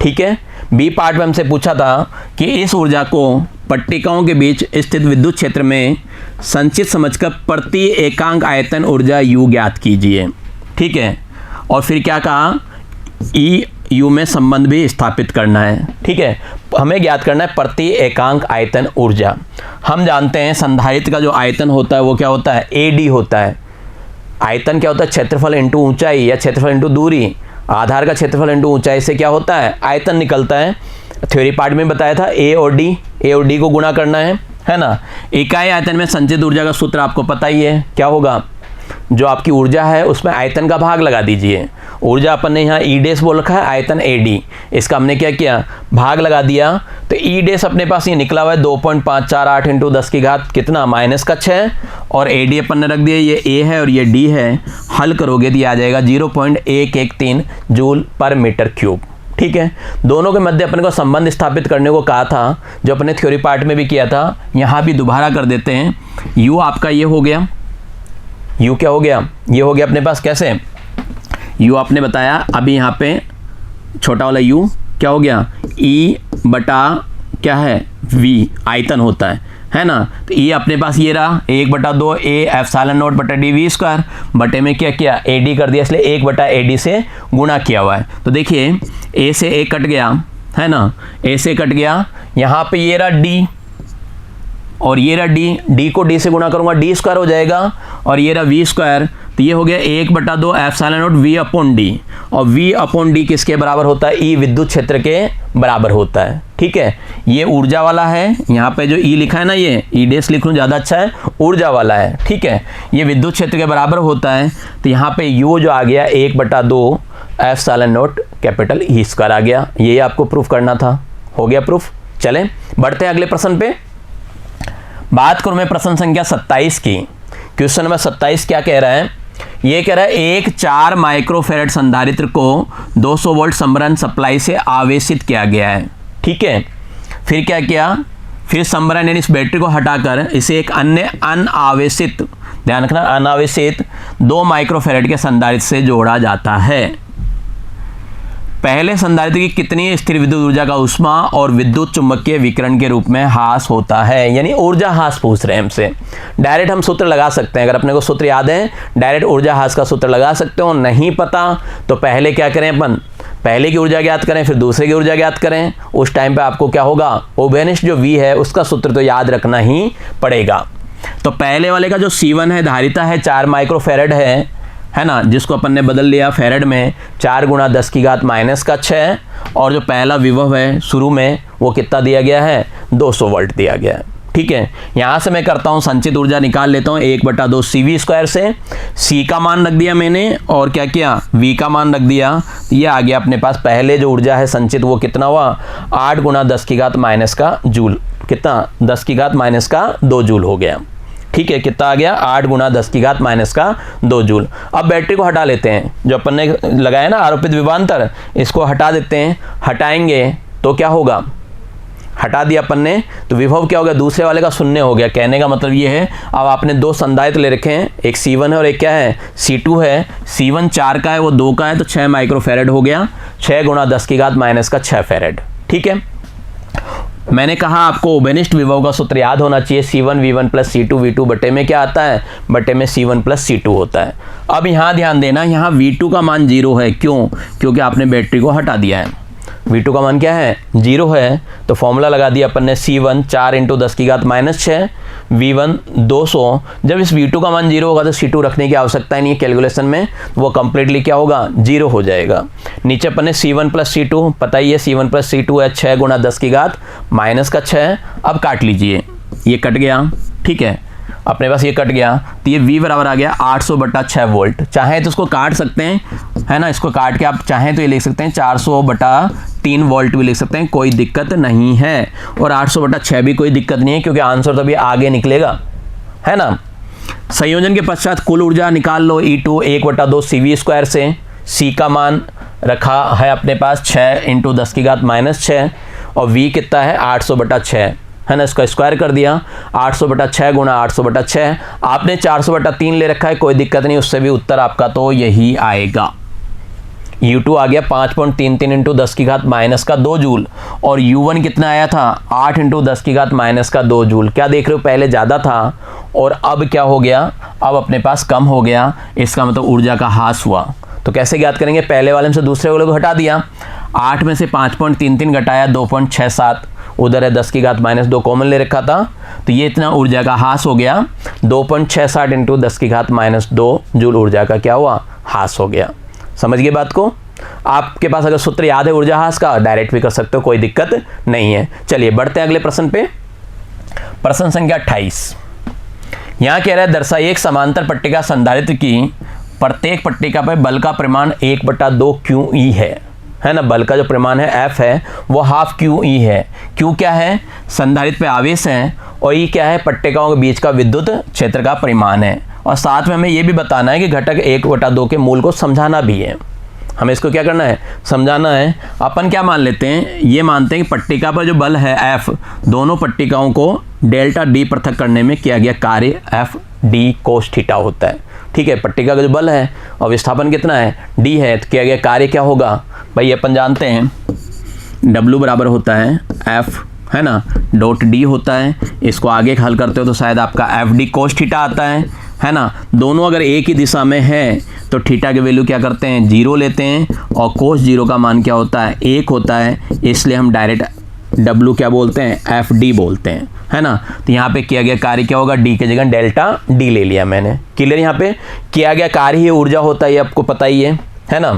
ठीक है। बी पार्ट में हमसे पूछा था कि इस ऊर्जा को पट्टिकाओं के बीच स्थित विद्युत क्षेत्र में संचित समझकर प्रति एकांक आयतन ऊर्जा U ज्ञात कीजिए, ठीक है। और फिर क्या कहा, EU में संबंध भी स्थापित करना है, ठीक है। हमें ज्ञात करना है प्रति एकांक आयतन ऊर्जा। हम जानते हैं संधारित्र का जो आयतन होता है वो क्या होता है, AD होता है। आयतन क्या होता है, क्षेत्रफल इंटू ऊंचाई या क्षेत्रफल इंटू दूरी। आधार का क्षेत्रफल इंटू ऊंचाई से क्या होता है, आयतन निकलता है। थ्योरी पार्ट में बताया था A और D को गुणा करना है ना। इकाई आयतन में संचित ऊर्जा का सूत्र आपको पता ही है, क्या होगा, जो आपकी ऊर्जा है उसमें आयतन का भाग लगा दीजिए। ऊर्जा अपन ने यहाँ E' बोल रखा है, आयतन AD, इसका हमने क्या किया, भाग लगा दिया, तो E' अपने पास ये निकला हुआ है 2.548 × 10⁻⁻⁶, और AD अपन ने रख दिया, ये A है और ये D है। हल करोगे तो ये आ जाएगा 0.113 जूल पर मीटर क्यूब, ठीक है। दोनों के मध्य अपन को संबंध स्थापित करने को कहा था, जो अपने थ्योरी पार्ट में भी किया था। यहाँ भी दोबारा कर देते हैं। U आपका ये हो गया, U क्या हो गया, ये हो गया अपने पास, कैसे, U आपने बताया अभी यहाँ पे छोटा वाला U क्या हो गया, E बटा क्या है, V आयतन होता है ना। तो E अपने पास ये रहा 1/2 A/ε0/dV² बटे में क्या किया, AD कर दिया, इसलिए 1/AD से गुणा किया हुआ है। तो देखिए A से A कट गया, है ना, A से कट गया, यहाँ पे ये रहा D और ये रहा D को D से गुणा करूंगा D² हो जाएगा, और ये रहा V², तो ये हो गया 1/2 ε0 V/d, और V/d किसके बराबर होता है, E विद्युत क्षेत्र के बराबर होता है, ठीक है। ये ऊर्जा वाला है, यहाँ पे जो E लिखा है ना, ये E' लिख लूँ ज़्यादा अच्छा है, ऊर्जा वाला है, ठीक है। ये विद्युत क्षेत्र के बराबर होता है, तो यहाँ पे U जो आ गया 1/2 ε0 कैपिटल E² आ गया। ये आपको प्रूफ करना था, हो गया प्रूफ। चलें बढ़ते हैं अगले प्रश्न पे। बात करूँ मैं प्रश्न संख्या 27 की। क्वेश्चन नंबर 27 क्या कह रहा है, ये कह रहा है एक 4 माइक्रोफैरड संधारित्र को 200 वोल्ट संभरण सप्लाई से आवेशित किया गया है, ठीक है। फिर क्या किया, फिर संभरण यानी इस बैटरी को हटाकर इसे एक अन्य अनावेशित, ध्यान रखना अनावेशित 2 माइक्रोफैरड के संधारित्र से जोड़ा जाता है। पहले संधारित्र की कितनी स्थिर विद्युत ऊर्जा का ऊष्मा और विद्युत चुंबकीय विकिरण के रूप में ह्रास होता है, यानी ऊर्जा ह्रास पूछ रहे हैं हमसे। डायरेक्ट हम सूत्र लगा सकते हैं, अगर अपने को सूत्र याद है डायरेक्ट ऊर्जा ह्रास का सूत्र लगा सकते हो। नहीं पता तो पहले क्या करें, अपन पहले की ऊर्जा ज्ञात करें, फिर दूसरे की ऊर्जा ज्ञात करें। उस टाइम पे आपको क्या होगा, उभयनिष्ठ जो V है उसका सूत्र तो याद रखना ही पड़ेगा। तो पहले वाले का जो C1 है, धारिता है 4 माइक्रोफैरड है ना, जिसको अपन ने बदल लिया फैरड में 4 × 10⁻⁻⁶, और जो पहला विभव है शुरू में वो कितना दिया गया है, 200 वोल्ट दिया गया है, ठीक है। यहाँ से मैं करता हूँ संचित ऊर्जा निकाल लेता हूँ 1/2 CV² से। C का मान रख दिया मैंने, और क्या किया, V का मान रख दिया। ये आ गया अपने पास, पहले जो ऊर्जा है संचित वो कितना हुआ, 8 × 10⁻⁻² जूल, कितना 10⁻² जूल हो गया, ठीक है, कितना आ गया 8 गुणा 10 की घात माइनस का 2 जूल। अब बैटरी को हटा लेते हैं, जो अपन ने लगाया ना आरोपित विभवांतर, इसको हटा देते हैं। हटाएंगे तो क्या होगा, हटा दिया अपन ने तो विभव क्या हो गया, दूसरे वाले का शून्य हो गया। कहने का मतलब ये है, अब आपने दो संधारित्र ले रखे हैं, एक C1 है और एक क्या है C2 है। C1 4 का है, वो 2 का है, तो 6 माइक्रोफेरेड हो गया। 6 गुणा 10 की घात माइनस का 6 फेरेड। ठीक है, मैंने कहा आपको ओबेनिस्ट विभव का सूत्र याद होना चाहिए। C1 V1 plus C2 V2 बटे में क्या आता है, बटे में C1 प्लस C2 होता है। अब यहाँ ध्यान देना, यहाँ V2 का मान 0 है। क्यों, क्योंकि आपने बैटरी को हटा दिया है। V2 का मान क्या है, 0 है, तो फॉर्मूला लगा दिया अपन ने C1 4 × 10 की घात माइनस 6, V1 200। जब इस V2 का मान 0 होगा तो C2 रखने की आवश्यकता ही नहीं है कैलकुलेशन में, वो कंप्लीटली क्या होगा, 0 हो जाएगा। नीचे अपन ने C1 प्लस C2, पता ही है C1 प्लस C2 है 6 गुणा 10 की घात माइनस का 6। अब काट लीजिए, ये कट गया। ठीक है, अपने पास ये कट गया, तो ये V बराबर आ गया 800/6 वोल्ट। चाहे तो इसको काट सकते हैं, है ना, इसको काट के आप चाहें तो ये लिख सकते हैं 400/3 वोल्ट भी लिख सकते हैं, कोई दिक्कत नहीं है। और 800/6 भी कोई दिक्कत नहीं है, क्योंकि आंसर तो अभी आगे निकलेगा, है ना। संयोजन के पश्चात कुल ऊर्जा निकाल लो, E2 1/2 CV² से। C का मान रखा है अपने पास 6 × 10 की घात माइनस 6, और V कितना है 800/6, है ना, इसका स्क्वायर कर दिया। 800/6 गुणा 800/6, आपने 400/3 ले रखा है, कोई दिक्कत नहीं, उससे भी उत्तर आपका तो यही आएगा। U2 आ गया 5.33 × 10 की घात माइनस का 2 जूल, और U1 कितना आया था 8 × 10 की घात माइनस का 2 जूल। क्या देख रहे हो, पहले ज़्यादा था और अब क्या हो गया, अब अपने पास कम हो गया। इसका मतलब ऊर्जा का ह्रास हुआ। तो कैसे ज्ञात करेंगे, पहले वाले में से दूसरे वाले को हटा दिया। 8 में से 5.33 घटाया 2.67, उधर है 10 की घात माइनस 2 कॉमन ले रखा था, तो ये इतना ऊर्जा का ह्रास हो गया। 2.67 × 10 की घात माइनस 2 जूल ऊर्जा का क्या हुआ, ह्रास हो गया। समझ गए बात को। आपके पास अगर सूत्र याद है ऊर्जा ह्रास का, डायरेक्ट भी कर सकते हो, कोई दिक्कत नहीं है। चलिए बढ़ते हैं अगले प्रश्न पे। प्रश्न संख्या 28 यहाँ कह रहा है, दर्शाइए एक समांतर पट्टिका संधारित्र की प्रत्येक पट्टिका पर बल का परिमाण 1/2 QE है ना। बल का जो परिमाण है F है वो ½ QE है। Q क्या है, संधारित्र पे आवेश है, और E क्या है, पट्टिकाओं के बीच का विद्युत क्षेत्र का परिमाण है। और साथ में हमें ये भी बताना है कि घटक 1/2 के मूल को समझाना भी है। हमें इसको क्या करना है, समझाना है। अपन क्या मान लेते हैं, ये मानते हैं कि पट्टिका पर जो बल है F, दोनों पट्टिकाओं को डेल्टा D पृथक करने में किया गया कार्य FD cos थीटा होता है। ठीक है, पट्टिका का जो बल है और विस्थापन कितना है D है, तो किया गया कार्य क्या होगा भाई, अपन जानते हैं W बराबर होता है F, है ना, .D होता है। इसको आगे हल करते हो तो शायद आपका FD cos थीटा आता है ना। दोनों अगर एक ही दिशा में है तो थीटा की वैल्यू क्या करते हैं, 0 लेते हैं, और cos 0 का मान क्या होता है, 1 होता है। इसलिए हम डायरेक्ट W क्या बोलते हैं, FD बोलते हैं, है ना। तो यहाँ पे किया गया कार्य क्या होगा, D की जगह डेल्टा D ले लिया मैंने। क्लियर, यहाँ पे किया गया कार्य ही ऊर्जा होता है, आपको पता ही है ना।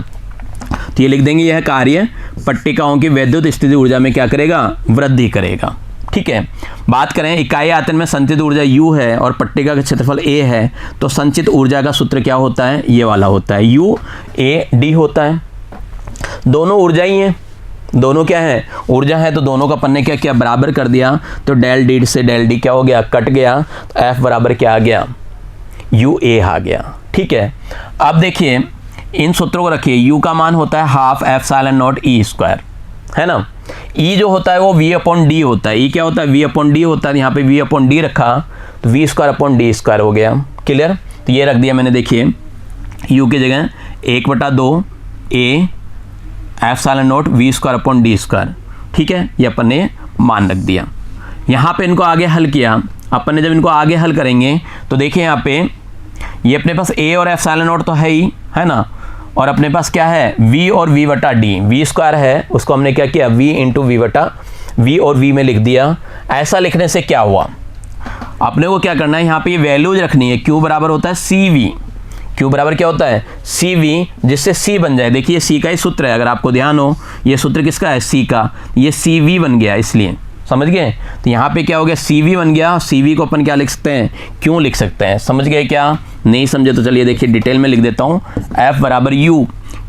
तो ये लिख देंगे, यह कार्य पट्टिकाओं की वैद्युत स्थिति ऊर्जा में क्या करेगा, वृद्धि करेगा। ठीक है, बात करें इकाई आयतन में संचित ऊर्जा U है और पट्टिका का क्षेत्रफल A है, तो संचित ऊर्जा का सूत्र क्या होता है, ये वाला होता है, UAD होता है। दोनों ऊर्जा ही हैं, दोनों क्या है, ऊर्जा है, तो दोनों का अपन ने क्या किया, बराबर कर दिया। तो डेल D से डेल D क्या हो गया, कट गया, तो F बराबर क्या आ गया, UA आ गया। ठीक है, अब देखिए इन सूत्रों को रखिए। U का मान होता है ½ ε0 E², है ना। E जो होता है वो V/D होता है। E क्या होता है, V/D होता है। यहाँ पे V/D रखा तो V²/D² हो गया। क्लियर, तो ये रख दिया मैंने। देखिए U की जगह 1/2 A ε0 V²/D²। ठीक है, ये अपन ने मान रख दिया। यहाँ पे इनको आगे हल किया अपन ने। जब इनको आगे हल करेंगे तो देखिए यहाँ पे ये अपने पास A और ε0 तो है ही, है ना, और अपने पास क्या है V और V/D। V² है, उसको हमने क्या किया, V × V और V में लिख दिया। ऐसा लिखने से क्या हुआ, अपने को क्या करना है, यहाँ पे ये वैल्यूज रखनी है। Q बराबर होता है CV, Q बराबर क्या होता है CV, जिससे C बन जाए। देखिए C का ही सूत्र है, अगर आपको ध्यान हो, ये सूत्र किसका है, C का, ये CV बन गया, इसलिए समझ गए। तो यहाँ पे क्या हो गया, CV बन गया। CV को अपन क्या लिख सकते हैं, क्यों लिख सकते हैं, समझ गए क्या, नहीं समझे तो चलिए देखिए डिटेल में लिख देता हूँ। F बराबर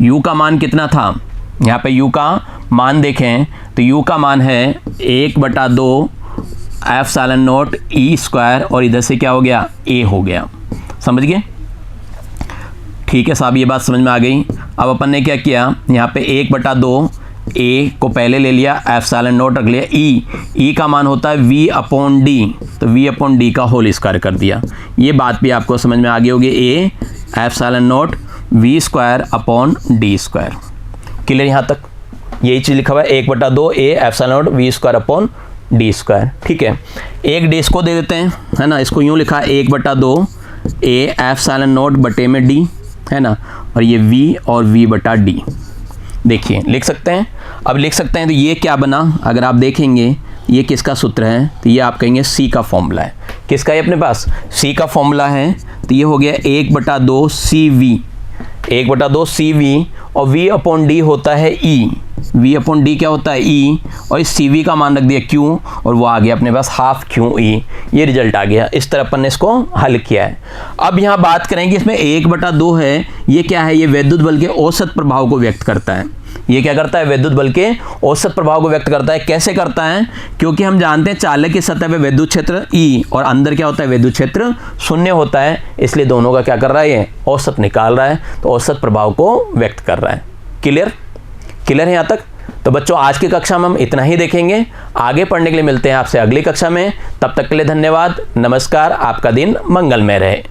U का मान कितना था, यहाँ पे U का मान देखें तो U का मान है 1/2 एप्सिलॉन नॉट ई स्क्वायर और इधर से क्या हो गया, ए हो गया। समझ गए? ठीक है साहब, ये बात समझ में आ गई। अब अपन ने क्या किया, यहाँ पे 1/2 ए को पहले ले लिया, एप्सिलॉन नॉट रख लिया, ई का मान होता है v अपॉन डी, तो v अपॉन डी का होल स्क्वायर कर दिया। ये बात भी आपको समझ में आ गई होगी, A epsilon not v square upon D square. Clear यहाँ तक? यही चीज़ लिखा हुआ है 1/2 A epsilon not v square upon D square. ठीक है, एक डी इसको दे देते हैं, है ना, इसको यूँ लिखा 1/2 ए एप्सिलॉन नॉट बटे में डी, है ना, और ये v और v/d। देखिए लिख सकते हैं, अब लिख सकते हैं तो ये क्या बना, अगर आप देखेंगे ये किसका सूत्र है, तो ये आप कहेंगे सी का फॉर्मूला है। किसका है अपने पास? सी का फॉर्मूला है, तो ये हो गया 1/2 CV, 1/2 CV, और v अपॉन डी होता है ई, v अपॉन डी क्या होता है, ई, और इस CV का मान रख दिया Q, और वो आ गया अपने पास ½ QE। ये रिजल्ट आ गया। इस तरह अपन ने इसको हल किया है। अब यहाँ बात करेंगे, इसमें 1/2 है, ये क्या है, ये विद्युत बल के औसत प्रभाव को व्यक्त करता है। ये क्या करता है, विद्युत बल के औसत प्रभाव को व्यक्त करता है। कैसे करता है? क्योंकि हम जानते हैं चालक की सतह पे विद्युत क्षेत्र E और अंदर क्या होता है, विद्युत क्षेत्र 0 होता है, इसलिए दोनों का क्या कर रहा है, ये औसत निकाल रहा है, तो औसत प्रभाव को व्यक्त कर रहा है। क्लियर? क्लियर है यहाँ तक? तो बच्चों आज की कक्षा में हम इतना ही देखेंगे, आगे पढ़ने के लिए मिलते हैं आपसे अगली कक्षा में। तब तक के लिए धन्यवाद, नमस्कार, आपका दिन मंगलमय रहे।